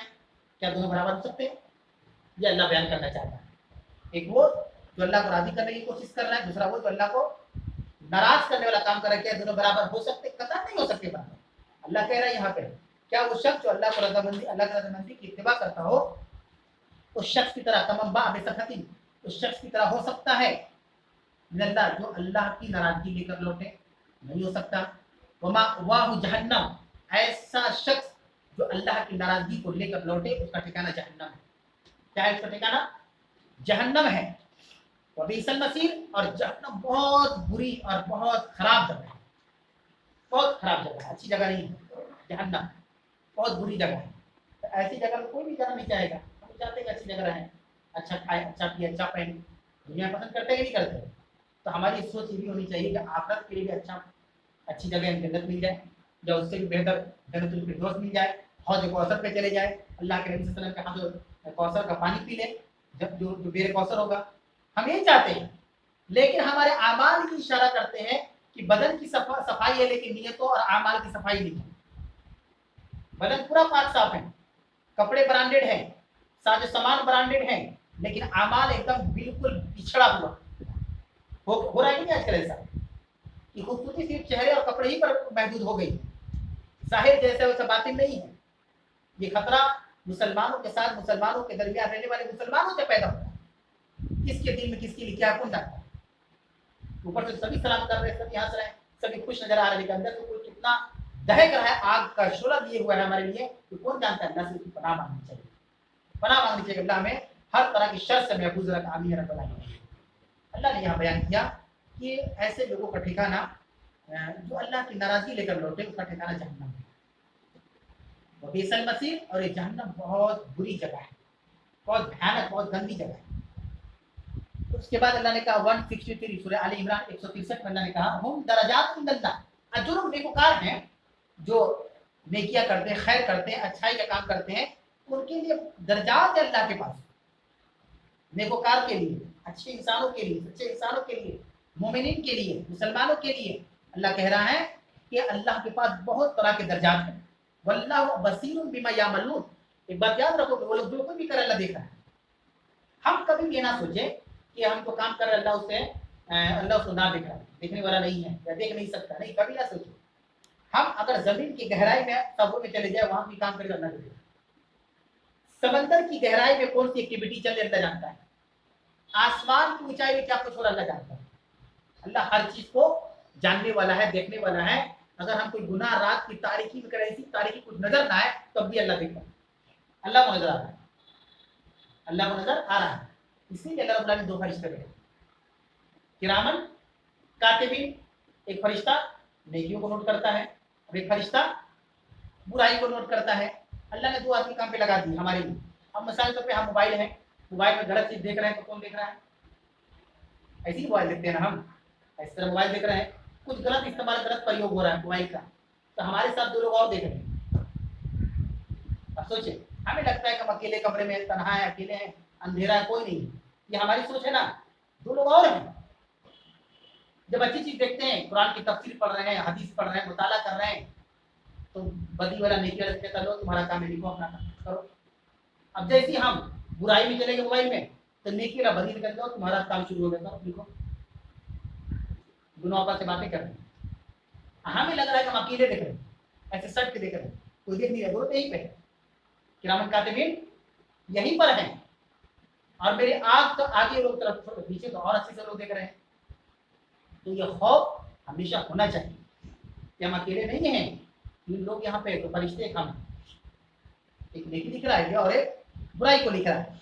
क्या दोनों बराबर हो सकते हैं? ये अल्लाह बयान करना चाहता है। एक वो जो अल्लाह को राजी करने की कोशिश कर रहा है, दूसरा वो जो अल्लाह को नाराज करने वाला काम कर रहा है। क्या दोनों बराबर हो सकते? कतई नहीं हो सकते बराबर। अल्लाह कह रहा है यहाँ पे, क्या वो शख्स जो अल्लाह को रजामंदी, अल्लाह की रजामंदी की इत्तिबा करता हो, उस शख्स की तरह तमम्बा बेसखती, उस शख्स की तरह हो सकता है अल्लाह जो अल्लाह की नाराजगी लेकर लौटे? नहीं हो सकता। वमा वाहु जहन्नम, ऐसा शख्स जो अल्लाह की नाराजगी को लेकर लौटे उसका ठिकाना जहन्नम है। क्या है उसका ठिकाना? जहन्नम है। वबीसल मसीर, और जहन्नम बहुत बुरी और बहुत खराब जगह है, बहुत खराब जगह है, अच्छी जगह नहीं है। जहन्नम बहुत बुरी जगह है, तो ऐसी जगह में कोई भी जाना नहीं चाहेगा। हम चाहते हैं अच्छी जगह रहें, अच्छा खाए, अच्छा पिए, अच्छा पहने, दुनिया पसंद करते हैं कि नहीं करते? तो हमारी सोच ये भी होनी चाहिए कि आखिरत के लिए भी अच्छी जगह जन्नत मिल जाए, या उससे भी बेहतर जन्नतुल फिरदौस मिल जाए, हौज कौसर पे चले जाए, अल्लाह के नबी सल्लल्लाहु अलैहि वसल्लम के हौज कौसर का पानी पी ले, जब जो बेर कौसर होगा। हम यही चाहते हैं, लेकिन हमारे आमाल की इशारा करते हैं कि बदन की सफाई है लेकिन नियतों और आमाल की सफाई नहीं है। बदन पूरा पाक साफ है, कपड़े ब्रांडेड है, साजो सामान ब्रांडेड है, लेकिन आमाल एकदम बिल्कुल पिछड़ा हुआ हो रहा है कि नहीं आजकल ऐसा कि खूबसूरती सिर्फ चेहरे और कपड़े ही पर महदूद हो गई, जाहिर जैसे वैसा बातिन नहीं है। ये खतरा मुसलमानों के साथ, मुसलमानों के दरमियान रहने वाले मुसलमानों से पैदा होता है। किसके दिल में किसकी लिखा है कौन जानता है? ऊपर से सभी सलाम कर रहे हैं, सभी हंस रहे हैं, सभी खुश नजर आ रहे हैं, लेकिन अंदर से कोई कितना दहक रहा है, आग का शोला लिए हुआ है हमारे लिए, तो कौन जानता है? अल्लाह से पनाह मांगनी चाहिए, पनाह मांगनी चाहिए। अल्लाह हमें हर तरह की शर से महफूज रख, आमीन या रब्बल आलमीन। अल्लाह ने यहाँ बयान किया कि ऐसे लोगों का ठिकाना जो अल्लाह की नाराजगी लेकर लौटे उसका ठिकाना जहन्नम है। बेसल मसीह, और ये जहन्नम बहुत बुरी जगह है, बहुत भयानक, बहुत गंदी जगह है। उसके बाद अल्लाह ने कहा 163 सूरह आले इमरान 163 में अल्लाह ने कहा हम दरजात मिनल्लाह, जो लोग नेकोकार हैं, जो नेकियां करते हैं, खैर करते हैं, अच्छाई का काम करते हैं, उनके लिए दर्जात है अल्लाह के पास। नेकोकार के लिए, अच्छे इंसानों के लिए, सच्चे इंसानों के लिए, मोमिनीन के लिए, मुसलमानों के लिए अल्लाह कह रहा है कि अल्लाह के पास बहुत तरह के दर्जात हैं। वल्लाहु बसीरुम बिमा यामलून, एक बात याद रखो, वो लोग जो कुछ भी कर रहा है अल्लाह देख रहा है। हम कभी भी ना सोचे कि हम तो काम कर रहे अल्लाह उससे अल्लाह उसको ना देख रहा है, देखने वाला नहीं है या देख नहीं सकता, नहीं, कभी ना सोचे। हम अगर जमीन की गहराई में सबों में चले जाए, वहां भी काम करके अल्लाह देखेगा। समंदर की गहराई में कौन सी एक्टिविटी चल रही अल्लाह जानता है, आसमान की ऊंचाई में क्या कुछ हो रहा अल्लाह जानता है। अल्लाह हर चीज को जानने वाला है, देखने वाला है, अगर हम कोई गुनाह रात की तारीकी में करें, ऐसी तारीकी कुछ नजर ना आए, तब भी अल्लाह देखता है, अल्लाह को नजर आ रहा है, अल्लाह को नजर आ रहा है। इसलिए अल्लाह रब्बुल आलमीन दो फरिश्ते भेजे, किरामन कातिबीन, एक फरिश्ता नेकियों को नोट करता है और एक फरिश्ता बुराई को नोट करता है। अल्लाह ने दो आदमी काम पे लगा दी हमारे लिए। अब मिसाल के तौर पे हम मोबाइल है, मोबाइल में गलत चीज देख रहे हैं तो कौन देख रहा है? ऐसे ही मोबाइल देखते हैं ना हम, इस तरह मोबाइल देख रहे हैं, कुछ गलत इस्तेमाल, गलत प्रयोग हो रहा है मोबाइल का, तो हमारे साथ दो लोग और देख रहे हैं। अब सोचिए, हमें लगता है कि हम अकेले कमरे में तन्हा है, अकेले हैं, अंधेरा है, कोई नहीं है, ये हमारी सोच है ना, दो लोग और हैं। जब अच्छी चीज देखते हैं, कुरान की तफसीर पढ़ रहे हैं, हदीस पढ़ रहे हैं, मुताला कर रहे हैं, तो बदी वाला नेकी वाला कहता लो तुम्हारा काम है, लिखो अपना काम करो। अब जैसे ही हम बुराई में चले गए मोबाइल में, तो नेकी वाला बदी निकल जाओ, तुम्हारा काम शुरू हो गया, लिखो। दोनों आपस से बातें कर रहे हैं, हमें लग रहा है कि हम अकेले देख रहे हैं, ऐसे सट के देख रहे हैं, कोई देख नहीं रहा, बोलो यहीं पे है, किरामन कातिबीन यहीं पर है, और मेरे आग तो आगे लोग तरफ, पीछे तो और अच्छे से लोग देख रहे हैं। तो ये खौफ हमेशा होना चाहिए कि हम अकेले नहीं हैं, तीन लोग यहाँ पे, तो फरिश्ते हम, एक नेकी लिख रहा है और एक बुराई को लिख रहा है।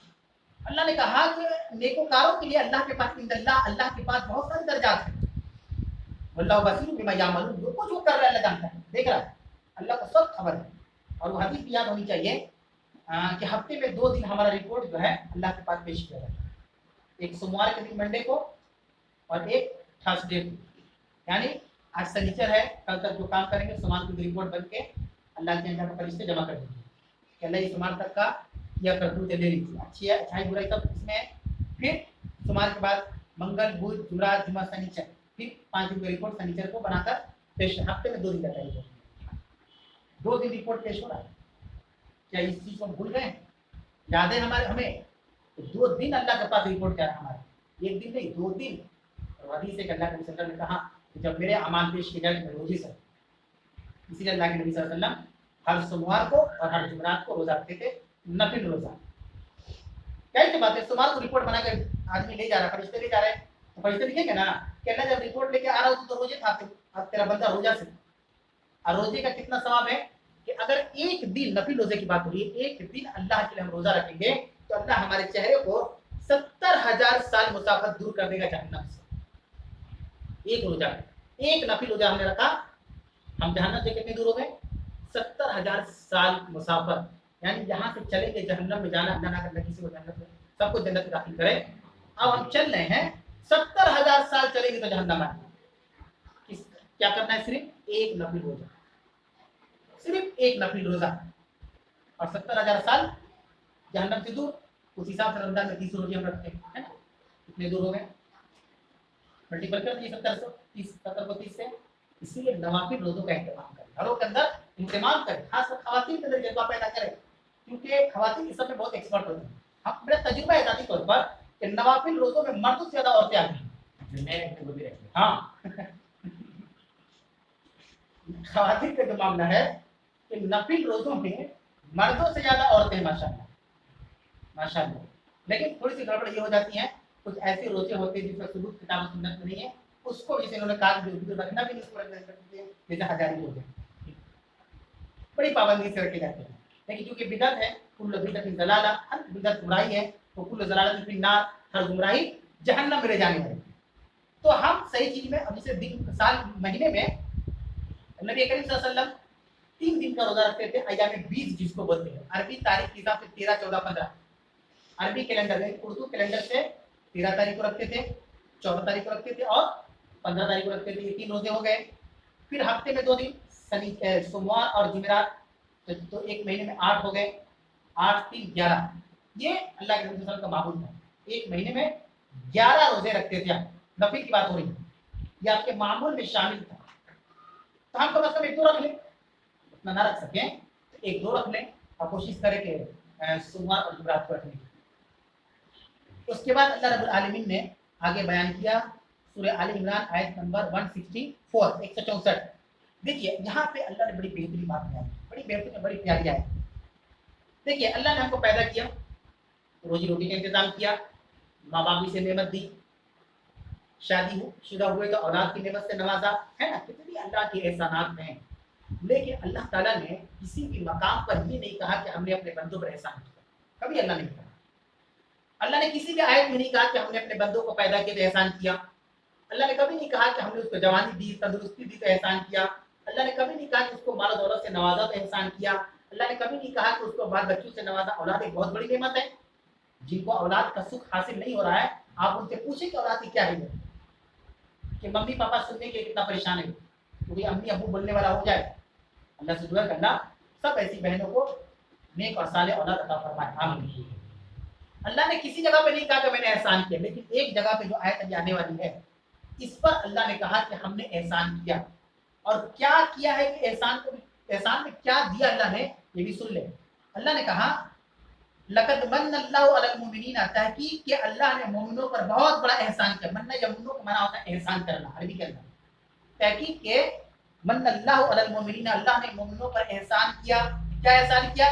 अल्लाह ने कहा कि नेकोकारों के लिए अल्लाह के पास, अल्लाह के पास बहुत सारे दर्जात हैं। वल्लाहु बसीरुम बिमा यामलून, जो कुछ वो कर रहा है अल्लाह जानता है, देख रहा है, अल्लाह को सब खबर है। और वो हदीस भी याद होनी चाहिए कि हफ्ते में 2 दिन हमारा रिपोर्ट जो है अल्लाह के पास पेश किया जाता है, एक सोमवार के दिन मंडे को और एक थर्सडे को। यानी आज शनिचर है, कल तक जो काम करेंगे सोमवार को रिपोर्ट बन के अल्लाह के यहाँ फरिश्ते जमा कर देंगे कि अल्लाह सोमवार तक का यह करतूत ले लीजिए, अच्छी है, अच्छाई बुराई सब इसमें है। फिर सोमवार के बाद मंगल बुध जुमरात जुमा शनिचर, फिर 5 दिन की रिपोर्ट शनिचर को बनाकर पेश, हफ्ते में 2 दिन का रिपोर्ट, 2 दिन रिपोर्ट पेश हो रहा है। क्या इस चीज को भूल गए? याद है हमारे हमें, तो 2 दिन अल्लाह के पास रिपोर्ट क्या है हमारा, 1 दिन नहीं 2 दिन। और हदीस है कि अल्लाह के नबी सल्लल्लाहु अलैहि वसल्लम ने कहा कि जब मेरे अमाल पेश किए जाए तो मैं रोजे से, इसीलिए अल्लाह के नबी सल्लल्लाहु अलैहि वसल्लम हर सोमवार को और हर जुमरात को रोजा रखते थे, नफिल रोजा। क्या की बात है, सोमवार को रिपोर्ट बना के आदमी ले जा रहा है, फरिश्ते ले जा रहे हैं, तो फरिश्ते लिखेंगे ना कि अल्लाह जब रिपोर्ट लेके आ रहा हो तो रोजे खाते, अब तेरा बंदा रोजा से, और रोजे का कितना सवाब है कि अगर एक दिन, नफिल रोजे की बात हो रही है, एक दिन अल्लाह के लिए हम रोजा रखेंगे तो अल्लाह हमारे चेहरे को 70,000 साल मुसाफत दूर कर देगा जहन्नम से। एक रोजा, एक नफिल रोजा हमने रखा, हम जहन्नम से कितने दूर हो गए? 70,000 साल मुसाफत, यानी यहाँ से चलेंगे जहन्नम में जाना, अल्लाह ना करना किसी को जन्नत में, सबको जन्नत में दाखिल करे। अब हम चल रहे हैं, 70,000 साल चलेंगे तो जहन्नम आएगा। क्या करना है? सिर्फ एक नफिल रोजा, सिर्फ एक नफिल रोजा, और 70,000 साल जहन्नम से दूर। उस हिसाब से रमजान में 30 रोजे हम रखते हैं, है ना, कितने दूर हो गए? मल्टीपल कर दिए 70 को 30 से। इसीलिए नवाफिल रोजों का इंतजाम करें, घरों के अंदर इंतजाम करें, खासकर खवातीन के अंदर जज्बा पैदा करें, क्योंकि खवातीन इस सब में बहुत एक्सपर्ट होती हैं। हम, मेरा तजुर्बा है जाती तौर पर कि नवाफिल रोजों में मर्दों से ज्यादा औरतें आती हैं। हाँ खवातीन का जो मामला है कि नफिल रोजों में मर्दों से ज्यादा औरतें हैं, माशाल्लाह माशाल्लाह। लेकिन थोड़ी सी गड़बड़ ये हो जाती है, कुछ ऐसे रोजे होते हैं जिसका सबूत किताब सुन्नत में नहीं है, उसको जैसे इन्होंने कहा रखना भी नहीं, उसको रख सकते हैं, जैसे हजारी रोजे बड़ी पाबंदी से रखे जाते हैं। लेकिन क्योंकि बिदअत है, कुल्लु बिदअतिन दलाला, हर बिदअत गुमराही है, तो कुल्लु दलालतिन फिन्नार, हर गुमराही जहन्नम में ले जाने वाली। तो हम सही चीज में, अब जैसे दिन साल महीने में नबी करीम सल्लल्लाहु अलैहि वसल्लम 3 दिन का रोजा रखते थे, अय्याम बीज जिसको बोलते हैं, अरबी तारीख के हिसाब से 13, 14, 15, अरबी कैलेंडर में, उर्दू कैलेंडर से 13 तारीख को रखते थे, 14 तारीख को रखते थे और 15 तारीख को रखते थे। ये 3 रोजे हो गए। फिर हफ्ते में 2 दिन, सोमवार और जुमेरात, तो एक महीने में 8 हो गए, 8, 3, 11। ये अल्लाह के नबी का मामूल था, एक महीने में 11 रोजे रखते थे। नफिल की बात हो रही है, ये आपके मामूल में शामिल था। तो हम कम से कम 1-2 रख लें, उतना ना रख सकें तो 1-2 रख लें, और कोशिश करें कि सोमवार और जुमेरात को रखने की। उसके बाद अल्लाह रब्बुल आलमीन ने आगे बयान किया, सूरह आल इमरान आयत नंबर 164, 164। देखिए यहाँ पे अल्लाह ने बड़ी बेहतरीन बात बताई, बड़ी बेहतरीन, बड़ी प्यारी आयत। देखिए अल्लाह ने हमको पैदा किया, रोजी रोटी का इंतजाम किया, माँ बाप से नेमत दी, शादी शुदा हुए तो औलाद की नेमत से नवाजा, है ना, कितनी अल्लाह के एहसानात हैं। लेकिन अल्लाह ताला ने किसी भी मकाम पर ये नहीं कहा कि हमने अपने बंदों पर एहसान किया, कभी अल्लाह ने नहीं कहा। अल्लाह ने किसी भी आयत में नहीं कहा कि हमने अपने बंदों को पैदा किया तो एहसान किया। अल्लाह ने कभी नहीं कहा कि हमने उसको जवानी दी, तंदुरुस्ती दी तो एहसान किया। अल्लाह ने कभी नहीं कहा कि उसको माल दौलत से नवाजा तो एहसान किया। अल्लाह ने कभी नहीं कहा कि उसको बाल बच्चों से नवाजा। औलाद एक बहुत बड़ी नेमत है। जिनको औलाद का सुख हासिल नहीं हो रहा है, आप उनसे पूछें कि औलाद की क्या है, कि मम्मी पापा सुनने के कितना परेशान है, क्योंकि अम्मी अबू बोलने वाला हो जाए। अल्लाह से दुआ करना सब ऐसी बहनों को नेक और साले औलाद अता फरमाए, आमीन। अल्लाह ने किसी जगह पे नहीं कहा कि मैंने एहसान किया, लेकिन एक जगह पे जो आयत अभी आने वाली है, इस पर अल्लाह ने कहा कि हमने एहसान किया। और क्या किया है कि एहसान में क्या दिया अल्लाह ने, ये भी सुन ले। अल्लाह ने कहा लक़द मन्नल्लाहु अलल मुमिनीना, तहकीक के अल्लाह ने मोमिनों पर बहुत बड़ा एहसान किया। मन्ना यमुनों को मना होता है एहसान करना अरबी के अंदर। तहकीक के मन्नल्लाहु अलल मुमिनीना, अल्लाह ने मोमिनों पर एहसान किया। क्या एहसान किया?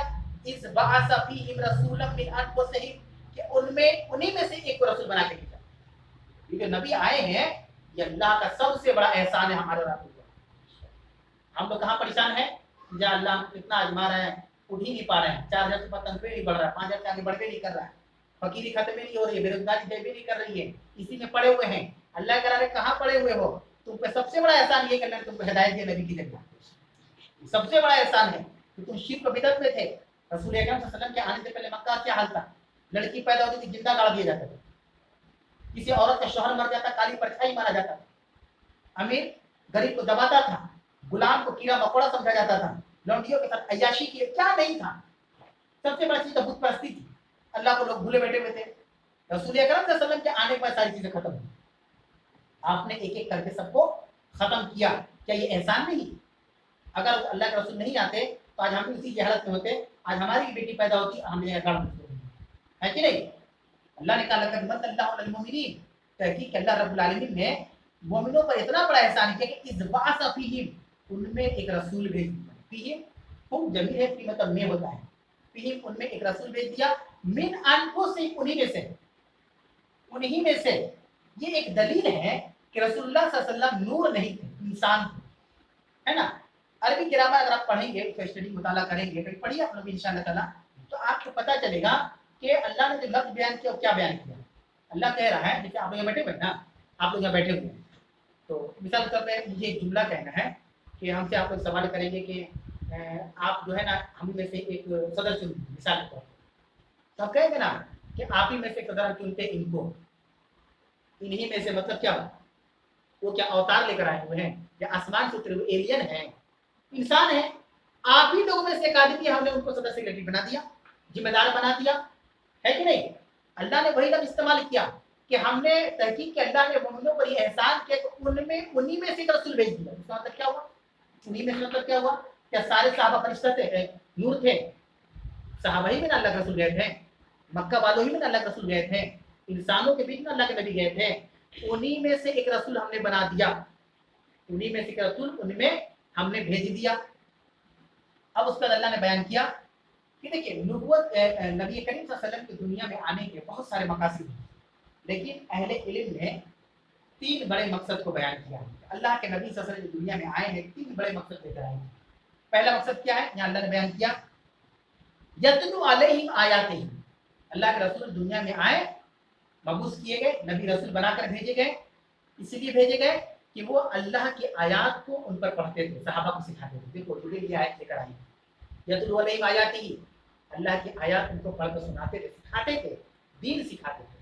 इस बअस फीहिम रसूलन मिन अनफुसिहिम, कि उनमें उन्हीं में से एक को रसूल बना के भेजा। ये जो नबी आए हैं, ये अल्लाह का सबसे बड़ा एहसान है हमारे ऊपर। हम लोग कहाँ परेशान हैं? या अल्लाह इतना आजमा रहे हैं, उठ ही नहीं पा रहे हैं। 4000 से तनख्वाह नहीं बढ़ रहा है, 5000 से आगे बढ़ भी नहीं कर रहा है, फकीरी खत्म भी नहीं हो रही है, बेरोजगारी जय भी नहीं कर रही है, इसी में पड़े हुए हैं। अल्लाह कह रहा है कहाँ पड़े हुए हो? तुम पे सबसे बड़ा एहसान ये कि अल्लाह ने तुमको हिदायत दी नबी की जरिए। सबसे बड़ा एहसान है कि तुम शिर्क बिदअत में थे। रसूल अकरम सल्लल्लाहु अलैहि वसल्लम के आने से पहले मक्का क्या हाल था? लड़की पैदा होती थी जिंदा गाड़ दिया जाता था, किसी औरत का शौहर मर जाता काली परछाई मारा जाता था, अमीर गरीब को दबाता था, गुलाम को कीड़ा मकोड़ा समझा जाता था, लौंडियों के साथ अय्याशी की क्या नहीं था। सबसे बड़ी चीज तो बुत परस्ती थी, अल्लाह को लोग भूले बैठे हुए थे। रसूल अकरम सल्लल्लाहु अलैहि वसल्लम के आने के बाद सारी चीजें खत्म हुई। आपने एक एक करके सबको खत्म किया। क्या ये एहसान नहीं? अगर अल्लाह के रसूल नहीं आते तो आज हम भी उसी की हालत में होते। आज हमारी बेटी पैदा होती, हम है कि नहीं? अल्लाह ने कहा लक़द मन्नल्लाहु अलल मुमिनीन, तहकीक अल्लाह रब्बुल आलमीन ने मोमिनों पर इतना बड़ा एहसान किया कि इस बास फीहिम, उनमें एक रसूल भेज दिया। फीहिम खूब जमीन है, फी मतलब में होता है। फीहिम उनमें एक रसूल भेज दिया, मिन अनफुसिहिम, उन्हीं में से, उन्हीं में से। ये एक दलील है कि रसूलुल्लाह सल्लल्लाहु अलैहि वसल्लम नूर नहीं थे, इंसान थे, है ना। अरबी ग्रामर अगर आप पढ़ेंगे, स्टडी मुताला करेंगे, कहीं पढ़िए आप लोग इंशाअल्लाह ताला, तो आपको पता चलेगा कि अल्लाह ने जो लफ्ज बयान किया क्या बयान किया। अल्लाह कह रहा है, जैसे आप लोग यहाँ बैठे हुए ना, आप लोग यहाँ बैठे हुए हैं, तो मिसाल के तौर पर मुझे एक जुमला कहना है कि हमसे आप लोग सवाल करेंगे कि आप जो है ना हम में से एक सदर चुन, मिसाल के तौर पर तो आप कहेंगे ना कि आप ही में से सदर चुनते इनको, इन्हीं में से, मतलब क्या वो क्या अवतार लेकर आए हुए हैं या आसमान से उतरे हुए एलियन है? इंसान है। आप ही लोगों में से एक आदमी, हमने उनको सदर सेक्रेटरी बना दिया, जिम्मेदार बना दिया, है कि नहीं? अल्लाह ने वही लफ्ज इस्तेमाल किया कि हमने तहकीक के अल्लाह ने मोमिनों पर ये एहसान किया कि उनमें उन्हीं में से एक रसूल भेज दिया। इसका मतलब क्या हुआ? उन्हीं में से मतलब क्या हुआ? क्या सारे सहाबा फरिश्ता थे, नूर थे? सहाबा ही में ना अल्लाह के रसूल गए थे, मक्का वालों ही में ना अल्लाह के रसूल गए थे, इंसानों के बीच में अल्लाह के नबी गए थे। उन्हीं में से एक रसूल हमने बना दिया, उन्हीं में से एक रसूल उनमें हमने भेज दिया। अब उसके बाद अल्लाह ने बयान किया कि देखिए नबूवत नबी करीम सल्लल्लाहु अलैहि वसल्लम की दुनिया में आने के बहुत सारे मकासद हैं, लेकिन अहले इल्म ने 3 बड़े मकसद को बयान किया। अल्लाह के नबी सल्लल्लाहु अलैहि वसल्लम दुनिया में आए हैं, 3 बड़े मकसद लेकर आए हैं। पहला मकसद क्या है? यहाँ अल्लाह ने बयान किया, यतलू अलैहिम आयातिही, अल्लाह के रसूल दुनिया में आए, मबूस किए गए, नबी रसूल बनाकर भेजे गए, इसलिए भेजे गए कि वो अल्लाह की आयत को उन पर पढ़ते थे, सहाबा को सिखाते थे। देखो ये आयत लेकर आई, यतलू अलैहिम आयातिही, अल्लाह की आयत उनको पढ़कर सुनाते थे, सिखाते थे, दीन सिखाते थे।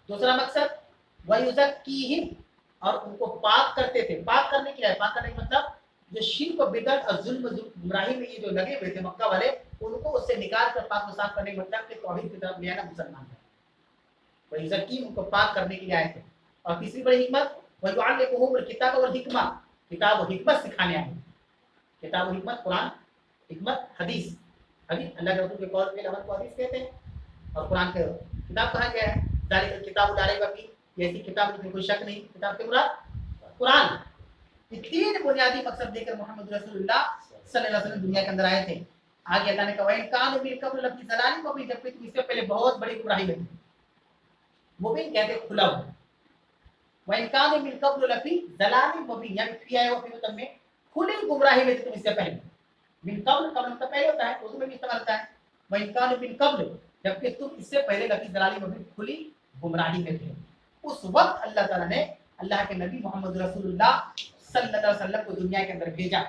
दूसरा मकसद वयुज़क्कीहिम, और उनको पाक करते थे। पाक करने के लिए, पाक करने का मतलब जो शिर्क और बिदअत और जुल्म गुमराही में ये जो लगे हुए थे मक्का वाले, उनको उससे निकाल कर पाक साफ करने का मतलब कि तौहीद की तरफ ले आना मुसलमान है। वयुज़क्कीहिम, उनको पाक करने के लिए आए थे। और तीसरी बड़ी हिकमत वयुअल्लिमुहुमुल किताब वल हिकमा, किताब और हिकमत सिखाने आए। किताब और हिकमत, कुरान, हिकमत, हदीस। हदीस अल्लाह के रसूल के कौल पे अमल को हदीस कहते हैं, और कुरान के किताब कहा गया है, जालिकल किताबु ला रैब फीह, ये ऐसी किताब जिसमें कोई शक नहीं। किताब के मुराद कुरान। ये 3 बुनियादी मकसद लेकर मोहम्मद रसूलुल्लाह सल्लल्लाहु अलैहि वसल्लम दुनिया के अंदर आए थे। आगे अल्लाह ने कहा इन कानू मिन कब्ल लफी ज़लालिम मुबीन, जबकि तुम इससे पहले बहुत बड़ी गुमराही में थे। मुबीन कहते खुला हुआ, वइन कान मिन कब्ल लफी ज़लालिम मुबीन, यानी फी आया हुआ फिर में खुली गुमराही में तुम इससे पहले। मिन कब्ल, कब्ल मतलब पहले होता है, उर्दू में भी इस्तेमाल होता है। वइन कान मिन कब्ल, जबकि तुम इससे पहले लफी ज़लालिम मुबीन, खुली गुमराही में थे। उस वक्त अल्लाह ताला ने अल्लाह के नबी मोहम्मद रसूलुल्लाह सल्लल्लाहु अलैहि वसल्लम को दुनिया के अंदर भेजा।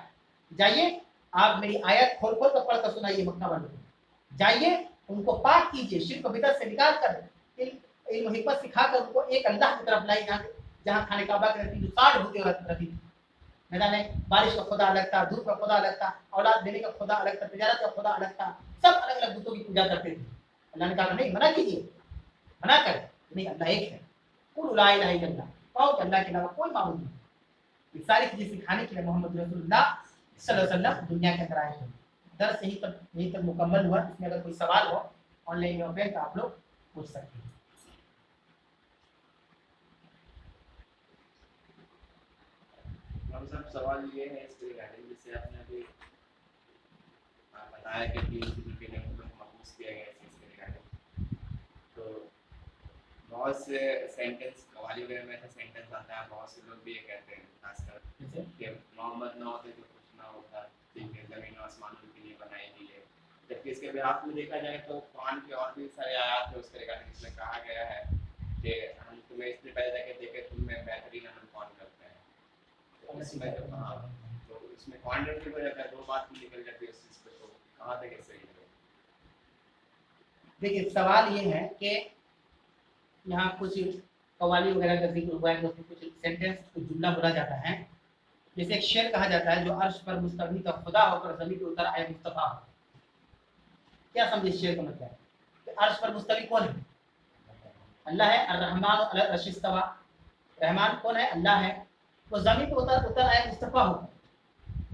जाइए आप मेरी आयत खोल खोल कर पढ़ कर सुनाइए मक्का वालों को। जाइए उनको पाक कीजिए, शिर्क बिदअत से निकाल कर इल्म हिकमत सिखाकर उनको एक अल्लाह की तरफ लाई, जहाँ खाने काबा की रहती जो 60 भूतें रहती थी। मैदान है, बारिश का खुदा अलग था, धूप का खुदा अलग था, औलाद देने का खुदा अलग था, तिजारत का खुदा अलग था, सब अलग अलग बुतों की पूजा करते थे। अल्लाह ने कहा नहीं, मना कीजिए, मना कर, नहीं अल्लाह एक है। कुल ला इलाहा इल्लल्लाह, कहो कि अल्लाह के अलावा कोई माबूद नहीं। ये सारी चीजें सिखाने के लिए मोहम्मद रसूलुल्लाह सल्लल्लाहु अलैहि वसल्लम दुनिया के अंदर आए थे। दर्स यहीं तक मुकम्मल हुआ। इसमें अगर कोई सवाल हो ऑनलाइन में ऑफलाइन तो आप लोग पूछ सकते हैं। हम सब सवाल ये है इसके रिगार्डिंग, जैसे आपने अभी बताया कि 3 चीज़ों के लिए मतलब महफूज किया गया है इसके रिगार्डिंग, तो बहुत से सेंटेंस कवाली वगैरह में ऐसा सेंटेंस आता है, बहुत से लोग भी ये कहते हैं खासकर कि मोहम्मद ना होते तो कुछ ना होता, ठीक है, ज़मीन और आसमान उनके लिए बनाई गई है। जबकि इसके बिहाफ में देखा जाए तो कुरान के और भी सारे आयात है उसके रिगार्डिंग, इसमें कहा गया है कि हम तुम्हें इसलिए पैदा करके देखे तुम में बेहतरीन अमल कौन करते हैं। तो इसमें जब तो इसमें कॉन्ट्रडिक्ट हो जाता है, दो बात निकल जाती है उस चीज़ पे, तो कहाँ तक सही है? देखिए सवाल ये है कि यहाँ कुछ कवाली वगैरह का जिक्र हुआ है, तो उसमें कुछ सेंटेंस कुछ जुमला बोला जाता है। जैसे एक शेर कहा जाता है, जो अर्श पर मुस्तवी का खुदा होकर ज़मीन पे उतर आए मुस्तफा हो। क्या समझे शेर का मतलब? कि अर्श पर मुस्तवी कौन है? अल्लाह है। अर्रहमान अला अर्श इस्तवा, रहमान कौन है? अल्लाह है। वो ज़मीन पे उतर आए मुस्तफा हो,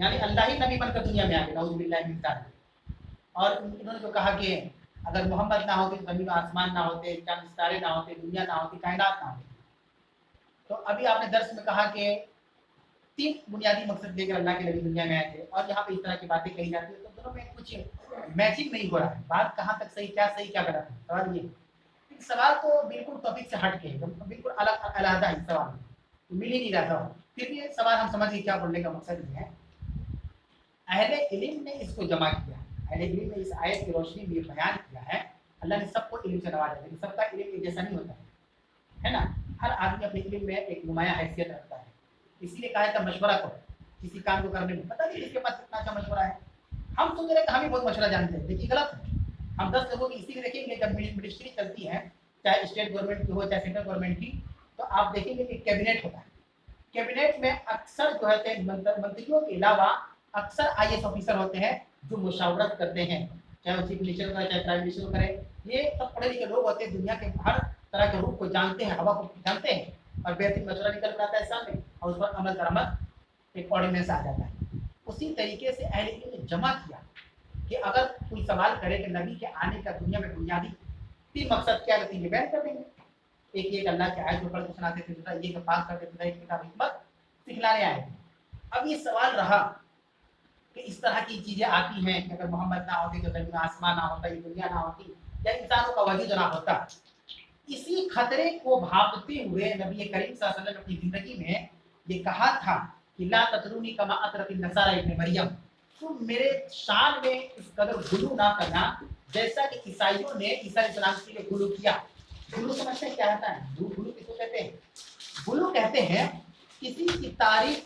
यानी अल्लाह ही नबी बनकर दुनिया में आ गए, नाउज़ु बिल्लाहि मिन ज़ालिक। और इन्होंने जो कहा कि अगर मोहम्मद ना होते तो ज़मीन आसमान ना होते, चांद सितारे ना होते, दुनिया ना होती, कायनात ना होती। तो अभी आपने दर्स में कहा कि 3 बुनियादी मकसद लेकर अल्लाह के नबी दुनिया में आए थे, और यहाँ पे इस तरह की बातें कही जाती है, तो दोनों में कुछ मैचिंग नहीं हो रहा है। बात कहाँ तक सही क्या गलत है? सवाल ये, सवाल तो बिल्कुल टॉपिक से हट के बिल्कुल अलग अलग है, सवाल मिल ही नहीं रहा था। फिर भी सवाल हम समझ गए क्या बोलने का मकसद ये है। अहले इल्म ने इसको जमा किया, अहले इल्म ने इस आयत की रोशनी में बयान किया है। अल्लाह ने सबको इल्म से नवाजा, लेकिन सबका इल्म एक जैसा नहीं होता है ना। हर आदमी अपने इल्म में एक नुमाया हैसियत रखता है, इसीलिए कहा था मशवरा करो किसी काम को करने में। पता नहीं किसके पास कितना अच्छा मशवरा है। हम सोच रहे हैं कि हम ही बहुत मशवरा जानते हैं, देखिए गलत है। हम 10 लोगों की इसीलिए देखेंगे, जब मिनिस्ट्री चलती है, चाहे स्टेट गवर्नमेंट की हो चाहे सेंट्रल गवर्नमेंट की, तो आप देखेंगे कि कैबिनेट होता है। कैबिनेट में अक्सर जो है मंत्रियों के अलावा अक्सर IAS ऑफिसर होते हैं जो मुशावरत करते हैं, चाहे वो चीफ मिनिस्टर करे चाहे प्राइम मिनिस्टर करे। ये सब पढ़े लिखे लोग होते हैं, दुनिया के हर तरह के रूप को जानते हैं, हवा को जानते हैं, और बेहतरीन मशवरा निकल कर आता है सामने, और उस पर अमल दरामद एक ऑर्डिनेंस आ जाता है। उसी तरीके से अहले इल्म ने जमा किया कि अगर कोई सवाल करे कि नबी के आने का दुनिया में बुनियादी 3 मकसद क्या रहती है, बयान कर देंगे। एक ये अल्लाह के आयत पढ़ के सुनाते थे, दूसरा ये पाक करते थे, एक किताब हिकमत सिखलाने आए थे। अब ये सवाल रहा कि इस तरह की चीजें आती हैं कि अगर मोहम्मद ना होते तो जमीन आसमान ना होता, ये दुनिया ना होती, या इंसानों का वजूद ना होता। इसी खतरे को भांपते हुए नबी करीम सल्लल्लाहु अलैहि वसल्लम ने अपनी जिंदगी में ये कहा था कि ला ततरूनी कमा अतरतिन नसारा इब्न मरियम, तुम मेरे शान में इस कदर गुलू ना करना जैसा कि ईसाइयों ने ईसा अलैहिस्सलाम के लिए गुलू किया। गुलू समझते हैं क्या होता है? गुलू किसको कहते हैं? गुलू कहते हैं किसी की तारीफ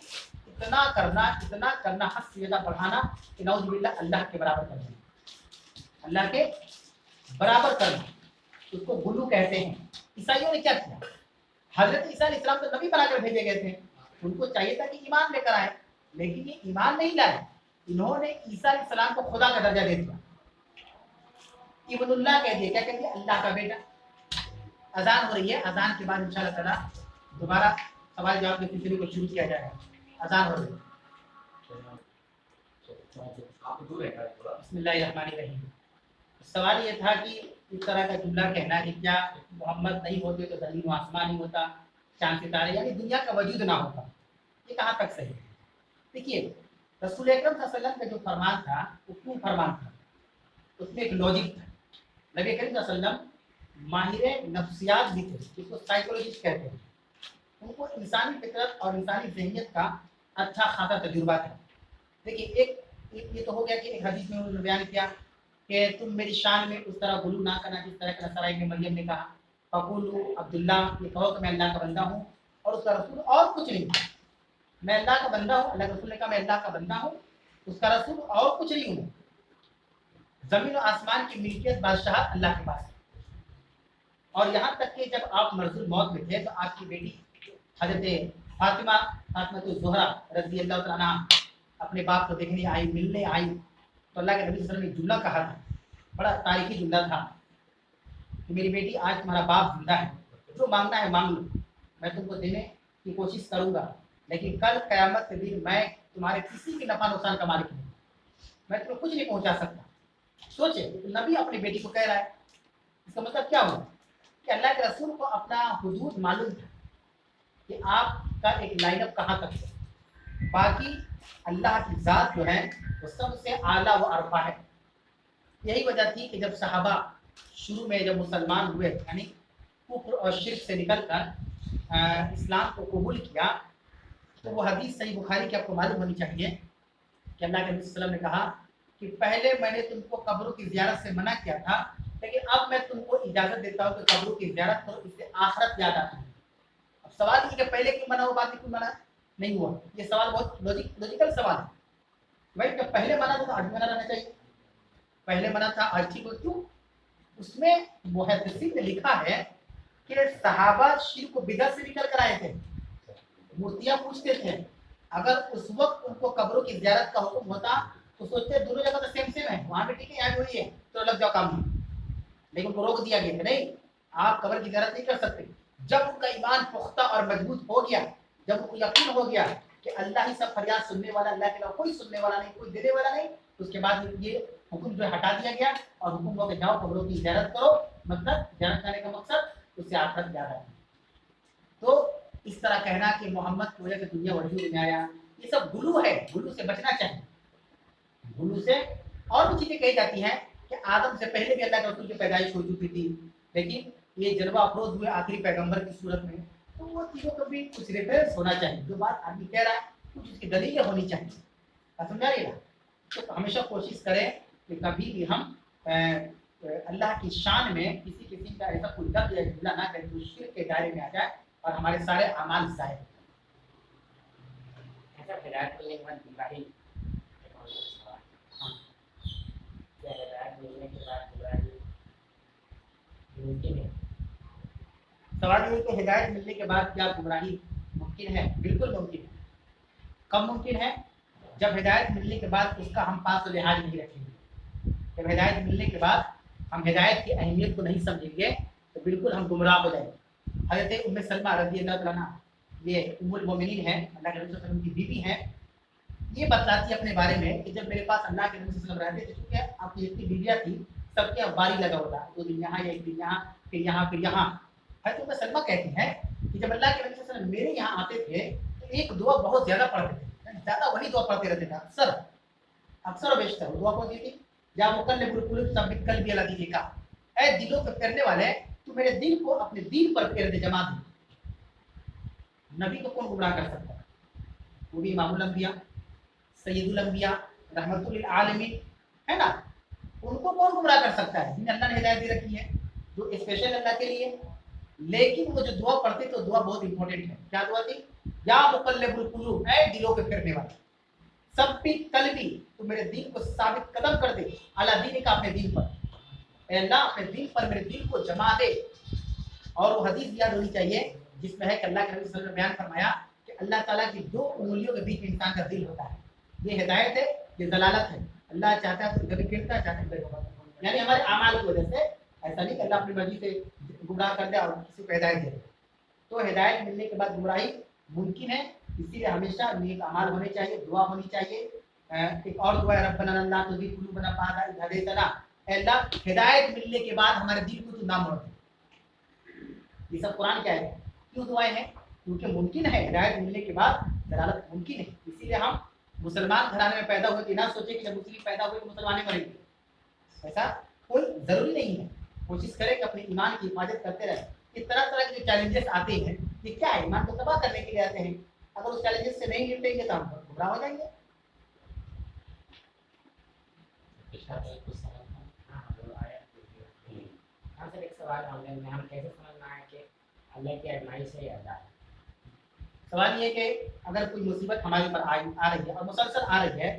इतना करना, हद से ज्यादा बढ़ाना कि नौजुबिल्लाह अल्लाह के बराबर करना, अल्लाह के बराबर करना, उसको गुलू कहते हैं। ईसाइयों ने क्या किया? हजरत ईसा अलैहिस्सलाम तो नबी बनाकर भेजे गए थे, उनको चाहिए था कि ईमान लेकर आए, लेकिन ये ईमान नहीं लाए। इन्होंने ईसा अलैहिस्सलाम को खुदा का दर्जा दे दिया, इब्नुल्लाह कह दिया। क्या कह दिया? अल्लाह का बेटा। अजान हो रही है, अजान के बाद इंशाअल्लाह ताला दोबारा सवाल जवाब के सिलसिले को शुरू किया जाएगा। अजान हो रही है। बिस्मिल्लाहिर्रहमानिर्रहीम। सवाल ये था कि इस तरह का जुमला कहना कि क्या मोहम्मद नहीं होते तो ज़मीन व आसमान नहीं होता, चांद सितारे यानी दुनिया का वजूद ना होता, ये कहाँ तक सही है? देखिए रसूल अकरम सल्लल्लाहु अलैहि वसल्लम का जो फरमान था वो क्यों फरमान था? उसमें एक लॉजिक था। नबी करीम सल्लल्लाहु अलैहि वसल्लम माहिर नफ्सियात भी थे, जिसको साइकोलॉजिस्ट कहते हैं। ان کو انسانی فطرت اور انسانی ذہنیت کا اچھا خاصا تجربہ تھا. دیکھیے ایک یہ تو ہو گیا کہ ایک حدیث میں انہوں نے بیان کیا کہ تم میری شان میں اس طرح غلو نہ کرنا جس طرح کہ نصارہ ابن مریم نے کہا فقولوا عبداللہ، یہ کہو کہ میں اللہ کا بندہ ہوں اور اس کا رسول اور کچھ نہیں. میں اللہ کا بندہ ہوں، اللہ کے رسول نے کہا میں اللہ کا بندہ ہوں، اس کا رسول اور کچھ نہیں ہوں. زمین و آسمان کی ملکیت بادشاہت اللہ کے پاس ہے. اور یہاں تک کہ جب آپ مرض الموت میں تھے تو آپ کی بیٹی حضرت فاطمہ الزہرا رضی اللہ تعالیٰ عنہ اپنے باپ کو دیکھنے آئی، ملنے آئی، تو اللہ کے نبی صلی اللہ علیہ وسلم نے ایک جملہ کہا تھا، بڑا تاریخی جملہ تھا کہ میری بیٹی آج تمہارا باپ زندہ ہے، جو مانگنا ہے مانگ لو، میں تم کو دینے کی کوشش کروں گا، لیکن کل قیامت کے دن میں تمہارے کسی کے نفع نقصان کا مالک نہیں، میں تمہیں کچھ نہیں پہنچا سکتا. سوچے نبی اپنی بیٹی کو کہہ رہا ہے، اس کا مطلب کیا ہوا کہ اللہ کے رسول کو اپنا حدود معلوم تھا کہ آپ کا ایک لائن اپ کہاں تک ہے. باقی اللہ کی ذات جو ہے وہ سب سے اعلیٰ و ارفع ہے. یہی وجہ تھی کہ جب صحابہ شروع میں جب مسلمان ہوئے یعنی کفر اور شرک سے نکل کر اسلام کو قبول کیا تو وہ حدیث صحیح بخاری کی آپ کو معلوم ہونی چاہیے کہ اللہ کے نبی صلی اللہ علیہ وسلم نے کہا کہ پہلے میں نے تم کو قبروں کی زیارت سے منع کیا تھا، لیکن اب میں تم کو اجازت دیتا ہوں کہ قبروں کی زیارت کرو، اس سے آخرت یاد آتی ہے. اب سوال یہ کہ پہلے کیوں منع ہوا، بعد میں کیوں منع نہیں ہوا؟ یہ سوال بہت لوجیکل سوال ہے بھائی کہ پہلے منع تھا تو آج منع رہنا چاہیے، پہلے منع تھا آج ٹھیک ہو کیوں؟ اس میں محدثین نے لکھا ہے کہ صحابہ شرک و بدعت سے نکل کر آئے تھے، مورتیاں پوچھتے تھے. اگر اس وقت ان کو قبروں کی زیارت کا حکم ہوتا تو سوچتے دونوں جگہ تو سیم سیم ہے، وہاں بھی ٹھیک ہے یہاں بھی وہی ہے تو لگ جاؤ کام میں. لیکن ان کو روک دیا گیا کہ نہیں، آپ قبر کی زیارت نہیں کر سکتے. جب ان کا ایمان پختہ اور مضبوط ہو گیا، جب ان کو یقین ہو گیا کہ اللہ ہی سب فریاد سننے والا، اللہ کے علاوہ کوئی سننے والا نہیں، کوئی دینے والا نہیں، تو اس کے بعد یہ حکم جو ہے ہٹا دیا گیا اور حکم ہو کہ جاؤ قبروں کی زیارت کرو. مطلب زیارت کرنے کا مقصد اس سے آخرت یاد آتی. تو اس طرح کہنا کہ محمد کی وجہ سے دنیا وجود میں آیا، یہ سب غلو ہے، غلو سے بچنا چاہیے. غلو سے اور بھی چیزیں کہی جاتی ہیں کہ آدم سے پہلے بھی اللہ کے رسول کی پیدائش ہو چکی تھی، لیکن یہ جلوہ افروز ہوئے آخری پیغمبر کی صورت میں، تو وہ چیزوں کو بھی کچھ ریفرنس ہونا چاہیے. جو بات آدمی کہہ رہا ہے کچھ اس کی دلیلیں ہونی چاہیے. سمجھا رہے گا؟ تو ہمیشہ کوشش کریں کہ کبھی بھی ہم اللہ کی شان میں کسی قسم کا ایسا کوئی لفظ یا جملہ نہ کریں جو شرک کے دائرے میں آ جائے اور ہمارے سارے اعمال ضائع ہو جائیں. ہدایت ملنے کے بعد گمراہی ہدایت ملنے کے بعد گمراہی ممکن ہے. سوال یہ کہ ہدایت ملنے کے بعد کیا گمراہی ممکن ہے؟ بالکل ممکن ہے. کب ممکن ہے؟ جب ہدایت ملنے کے بعد اس کا ہم پاس و لحاظ نہیں رکھیں گے. جب ہدایت ملنے کے بعد ہم ہدایت کی اہمیت کو نہیں سمجھیں گے تو بالکل ہم گمراہ ہو جائیں گے. حضرت ام سلمہ رضی اللہ تعالیٰ عنہ، یہ ام المومنین ہیں، اللہ کے نبی صلی اللہ علیہ وسلم کی بیوی ہیں، یہ بتلاتی ہے اپنے بارے میں کہ جب میرے پاس اللہ کے نبی صلی اللہ علیہ وسلم رہتے تھے، کیونکہ آپ کی جتنی بیویاں تھیں سب کے باری لگا ہوتا ہے، 2 دن یہاں یا 1 دن یہاں پھر یہاں پھر یہاں. حضرت ام سلمہ کہتی ہیں کہ جب اللہ کے نبی صلی اللہ علیہ وسلم میرے یہاں آتے تھے تو ایک دعا بہت زیادہ پڑھتے تھے، زیادہ وہی دعا پڑھتے رہتے تھے اکثر و بیشتر. وہ دعا کون سی تھی؟ یا مقلب القلوب ثبت قلبی علی دیک، اے دلوں کے پھیرنے والے تو میرے دل کو اپنے دین پر پھیر دے، جما دے. نبی کو کون گمراہ کر سکتا ہے؟ وہ بھی امام الانبیاء، سید الانبیاء، رحمت للعالمین ہے نا. ان کو کون گمراہ کر سکتا ہے جنہیں اللہ نے ہدایت دے رکھی ہے، جو اسپیشل اللہ کے لیے. لیکن وہ جو دعا پڑھتے تو دعا بہت امپورٹنٹ ہے. کیا دعا تھی؟ یا مقلب القلوب، اے دلوں کے پھیرنے والے، ثبت قلبی، تو میرے دل کو ثابت قدم کر دے، اعلیٰ دین کا، اپنے دین پر. اے اللہ اپنے دین پر میرے دل کو جما دے. اور وہ حدیث یاد ہونی چاہیے جس میں ہے کہ اللہ کے نبی صلی اللہ علیہ وسلم نے بیان فرمایا کہ اللہ تعالیٰ کی 2 انگلیوں کے بیچ میں انسان کا دل ہوتا ہے. یہ ہدایت ہے، یہ دلالت ہے. اللہ چاہتا ہے تو کبھی پھرتا ہے، چاہتا ہے کبھی، یعنی ہمارے اعمال کی وجہ سے. ایسا نہیں کہ اللہ اپنی مرضی سے گمراہ کر دے اور کسی کو ہدایت دے دے. تو ہدایت ملنے کے بعد گمراہی ممکن ہے، اسی لیے ہمیشہ نیک اعمال ہونے چاہیے، دعا ہونی چاہیے. ایک اور دعا ہے ربنا لا تزغ قلوبنا بعد إذ هديتنا، اے اللہ ہدایت ملنے کے بعد ہمارے دل کو تو نہ موڑ دے. یہ سب قرآن کیا ہے؟ کیوں دعائیں ہیں؟ کیونکہ ممکن ہے ہدایت ملنے کے بعد دلالت ممکن ہے. اسی لیے ہم مسلمان گھرانے میں پیدا ہوئے کہ نہ سوچے کہ جب مسلم پیدا ہوئے تو مسلمان مریں گے، ایسا کوئی ضروری نہیں ہے. کوشش کریں کہ اپنے ایمان کی حفاظت کرتے رہیں. اس طرح کے جو چیلنجز آتے ہیں ये क्या है, ईमान को तबाह करने के लिए आते हैं। अगर उस चैलेंजेस से नहीं निपटेंगे तो हम गुमराह हो जाएंगे। कुछ समझना। हाँ वो आया। हाँ सर, एक सवाल ऑनलाइन में, हम कैसे समझना है कि अल्लाह की आजमाइश है या अज़ाब? सवाल ये कि अगर कोई मुसीबत हमारे ऊपर आ रही है और मुसलसल आ रही है,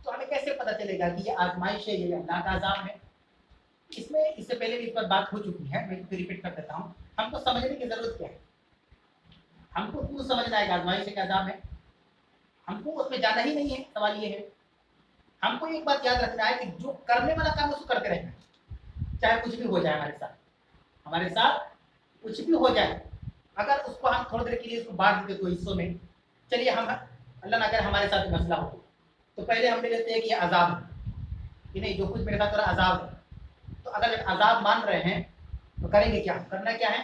तो हमें कैसे पता चलेगा कि ये आजमाइश है, ये अल्लाह का अज़ाब है? इसमें इससे पहले भी इस पर बात हो चुकी है, मैं फिर रिपीट कर देता हूँ। हमको समझने की जरूरत क्या है? हमको क्यों समझना है कि आजमाइश है, अज़ाब है? हमको उसमें जाना ही नहीं है। सवाल ये है, हमको एक बात याद रखना है कि जो करने वाला काम उसको करते रहना है, चाहे कुछ भी हो जाए हमारे साथ कुछ भी हो जाए। अगर उसको हम थोड़ी देर के लिए उसको बांट देते कोई हिस्सों में, चलिए हम अल्लाह ना करे हमारे साथ मसला हो, तो पहले हम ले लेते हैं कि ये अजाब है कि नहीं, जो कुछ मेरे साथ हो रहा अजाब है। तो अगर अजाब मान रहे हैं तो करेंगे क्या? करना क्या है?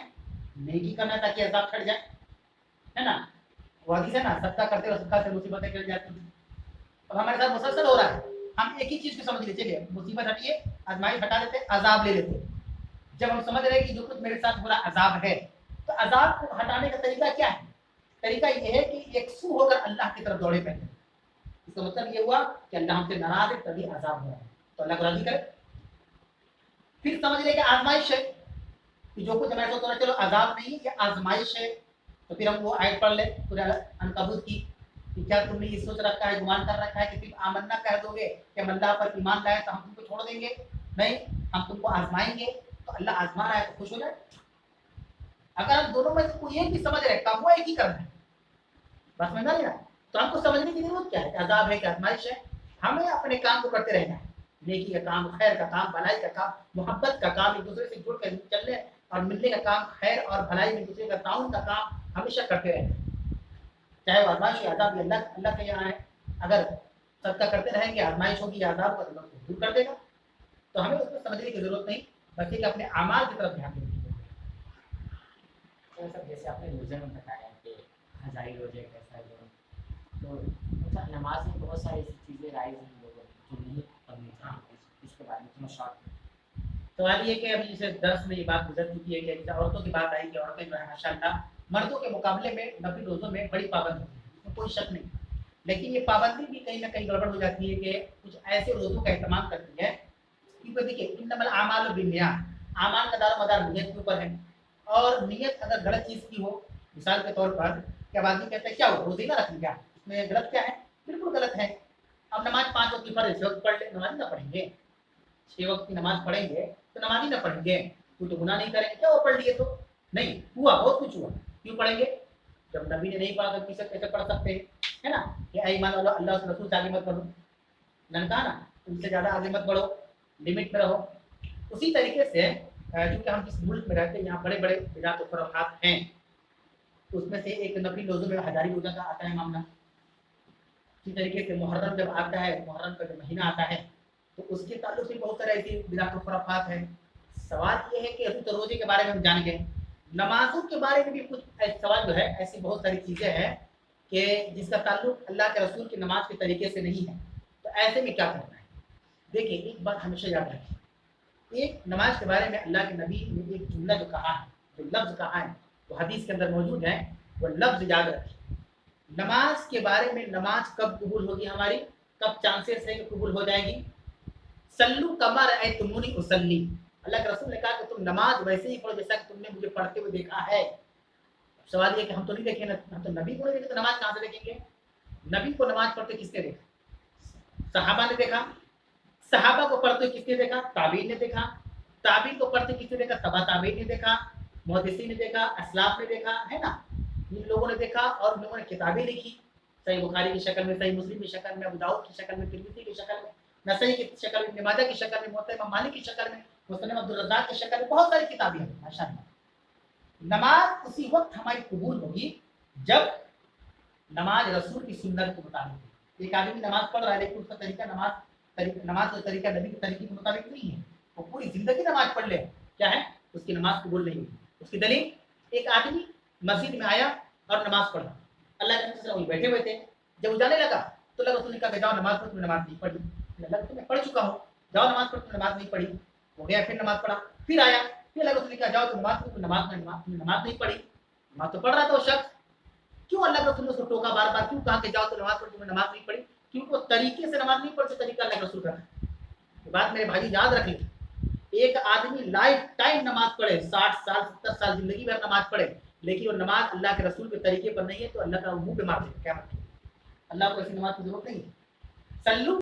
नेकी करना ताकि अजाब छट जाए, है ना? वो हदीस है ना, सदका करते रहो, सदका से मुसीबतें टल जाती हैं। अब हमारे साथ मुसलसल हो रहा है, हम एक ही चीज को समझ लीजिए, चलिए मुसीबत हटिए, आजमाइश हटा देते, अजाब ले लेते। जब हम समझ रहे हैं कि जो कुछ मेरे साथ हो रहा अजाब है, तो अजाब को हटाने का तरीका क्या है? तरीका ये है कि यकसू होकर अल्लाह की तरफ दौड़े पहले। इसका मतलब ये हुआ कि अल्लाह हमसे नाराज है, तभी अजाब हो रहा है, तो अल्लाह को राजी करे। फिर समझ ले कि आजमाइश है कि जो कुछ हमारे साथ हो रहा है, चलो अजाब नहीं, ये आजमाइश है। तो फिर हम वो आयत पढ़ ले पूरा अनकबूत की कि क्या तुमने ये सोच रखा है, गुमान कर रखा है कि सिर्फ आमन्ना कह दोगे कि हम अल्लाह पर ईमान लाए तो हम तुमको छोड़ देंगे? नहीं, हम तुमको आजमाएंगे, तो अल्लाह आजमा रहा है तो खुश हो जाए। अगर हम दोनों में से कोई एक भी समझ रहे, काम वो एक ही करना है, बस में ना लेना, तो हमको समझने की जरूरत क्या है कि अजाब है कि आजमाइश है। हमें अपने काम को करते रहना है, नेकी का काम, खैर का काम, भलाई का काम, मोहब्बत का काम, एक दूसरे से जुड़ कर चलने और मिलने का काम, खैर और भलाई में दूसरे का ताउन का काम हमेशा करते रहना है। चाहे वो आजमाइश या आजाब अल्लाह अल्लाह के यहाँ है। अगर सदका करते रहेंगे, आजमाइश होगी या आजाब होगा, तो दूर कर देगा। तो हमें उसको समझने की जरूरत नहीं, बल्कि अपने अमाल की तरफ ध्यान देने की जरूरत है। तो सर जैसे आपने रोजे में बताया कि हजारी रोजे कैसा है, तो अच्छा नमाज में बहुत सारी ऐसी चीज़ें राइज हैं लोगों जो नहीं पढ़नी चाहिए, इसके बारे में थोड़ा शॉर्ट। सवाल ये कि अभी जैसे दर्स में ये बात गुजर चुकी है कि जैसे औरतों की बात आई कि औरतें जो है माशाअल्लाह मर्दों के मुकाबले में नफिल रोज़ों में बड़ी पाबंद होती है, इसमें कोई शक नहीं। लेकिन ये पाबंदी भी कहीं ना कहीं गड़बड़ हो जाती है कि कुछ ऐसे रोज़ों का इस्तेमाल करती है, क्योंकि देखिए इन्नमल आमालु बिन्नियात, आमाल का दारोमदार नियत के ऊपर है। और नियत अगर गलत चीज़ की हो, मिसाल के तौर पर क्या आदमी कहता है क्या हो रोज़े ना रखें, क्या इसमें गलत क्या है? बिल्कुल गलत है। अब नमाज 5 वक्त की फर्ज वक्त पढ़ ले, नमाज ना पढ़ेंगे? 6 वक्त की नमाज पढ़ेंगे तो नमाज ना पढ़ेंगे? कोई तो गुनाह नहीं करेंगे क्या वो पढ़ लिए? तो नहीं हुआ, बहुत कुछ हुआ, क्यों पढ़ेंगे? जब नबी ने नहीं पढ़ा तो कैसे पढ़ सकते हैं, है ना? कि ईमान वालों अल्लाह के रसूल से आगे मत बढ़ो, मैंने कहा ना उनसे ज़्यादा आगे मत बढ़ो, लिमिट में रहो। उसी तरीके से क्योंकि हम जिस मुल्क में रहते हैं यहाँ बड़े बड़े बिदात और खुराफात हैं, उसमें से एक नफिल रोज़ों में हजारी रोज़ा का आता है मामला। इसी तरीके से मुहर्रम जब आता है, मुहर्रम का जो महीना आता है, तो उसके ताल्लुक से बहुत सारे ऐसी बिदात और खुराफात हैं। सवाल ये है कि अभी तो रोजे के बारे में हम जान गए, नमाजों के बारे में भी कुछ सवाल जो है, ऐसी बहुत सारी चीज़ें हैं कि जिसका ताल्लुक अल्लाह के रसूल की नमाज के तरीके से नहीं है। तो ऐसे में क्या करना है? देखिए एक बात हमेशा याद रखें, एक नमाज के बारे में अल्लाह के नबी ने एक जुमला जो कहा है, जो लफ्ज़ कहा है, वो हदीस के अंदर मौजूद है, वो लफ्ज़ याद रखें। नमाज के बारे में, नमाज कब कबूल होगी हमारी, कब चांसेस है कि कबूल हो जाएगी? सल्लू कमा रअयतुमूनी उसल्ली, अल्लाह के रसूल ने कहा कि तुम नमाज वैसे ही पढ़ो जैसा कि तुमने मुझे पढ़ते हुए देखा है। सवाल ये कि हम तो नहीं देखे ना, हम तो नबी को नहीं देखे, तो नमाज कहाँ से देखेंगे? नबी को नमाज पढ़ते किसने देखा? सहाबा ने देखा। सहाबा को पढ़ते किसने देखा? ताबीन ने देखा। ताबीन को पढ़ते किसने देखा? तबा ताबीन ने देखा, मुहद्दिसीन ने देखा, असलाफ ने देखा, है ना? इन लोगों ने देखा और उन लोगों ने किताबें लिखी, सही बुखारी की शक्ल में, सही मुस्लिम की शक्ल में, अबू दाऊद की शक्ल में, तिरमिज़ी की शक्ल में, नसई की शक्ल में, इब्न माजा की शक्ल में, मुवत्ता इमाम मालिक की शक्ल में, मुस्नद अब्दुल रज़्ज़ाक़ की शक्ल में, बहुत सारी किताबें हैं माशाअल्लाह। नमाज उसी वक्त हमारी कबूल होगी जब नमाज रसूल की सुन्नत के मुताबिक है। एक आदमी नमाज पढ़ रहा है लेकिन उसका तरीका नमाज का तरीका नबी के तरीके के मुताबिक नहीं है, वो पूरी जिंदगी नमाज पढ़ ले, क्या है? उसकी नमाज कबूल नहीं होगी। उसकी दलील, एक आदमी मस्जिद में आया और नमाज पढ़ा, अल्लाह के नबी वहीं बैठे हुए थे, जब वो जाने लगा तो अल्लाह रसूल ने कहा जाओ नमाज पढ़ो, तुमने नमाज नहीं पढ़ी। अल्लाह तो मैं पढ़ चुका हूँ, जाओ नमाज पढ़ो, तुमने नमाज नहीं पढ़ी। वो गया फिर नमाज पढ़ा, फिर आया, फिर अल्लाह रसूल ने कहा जाओ तुम नमाज पढ़ो, तुमने नमाज नहीं पढ़ी। नमाज तो पढ़ रहा था वो शख्स, क्यों अल्लाह के रसूल ने उसको टोका बार बार, क्यों कहा कि जाओ तो नमाज पढ़, तुम्हें नमाज नहीं पढ़ी? क्योंकि वो तरीके से नमाज नहीं पढ़ सकता तरीका अल्लाह के रसूल का। ये बात मेरे भाई याद रख लें, एक आदमी लाइफ टाइम नमाज पढ़े, 60 साल 70 साल जिंदगी भर नमाज पढ़े, लेकिन वो नमाज अल्लाह के रसूल के तरीके पर नहीं है, तो अल्लाह का मुंह पे मार देगा क्या? अल्लाह को ऐसी नमाज की जरूरत नहीं है। सल्लू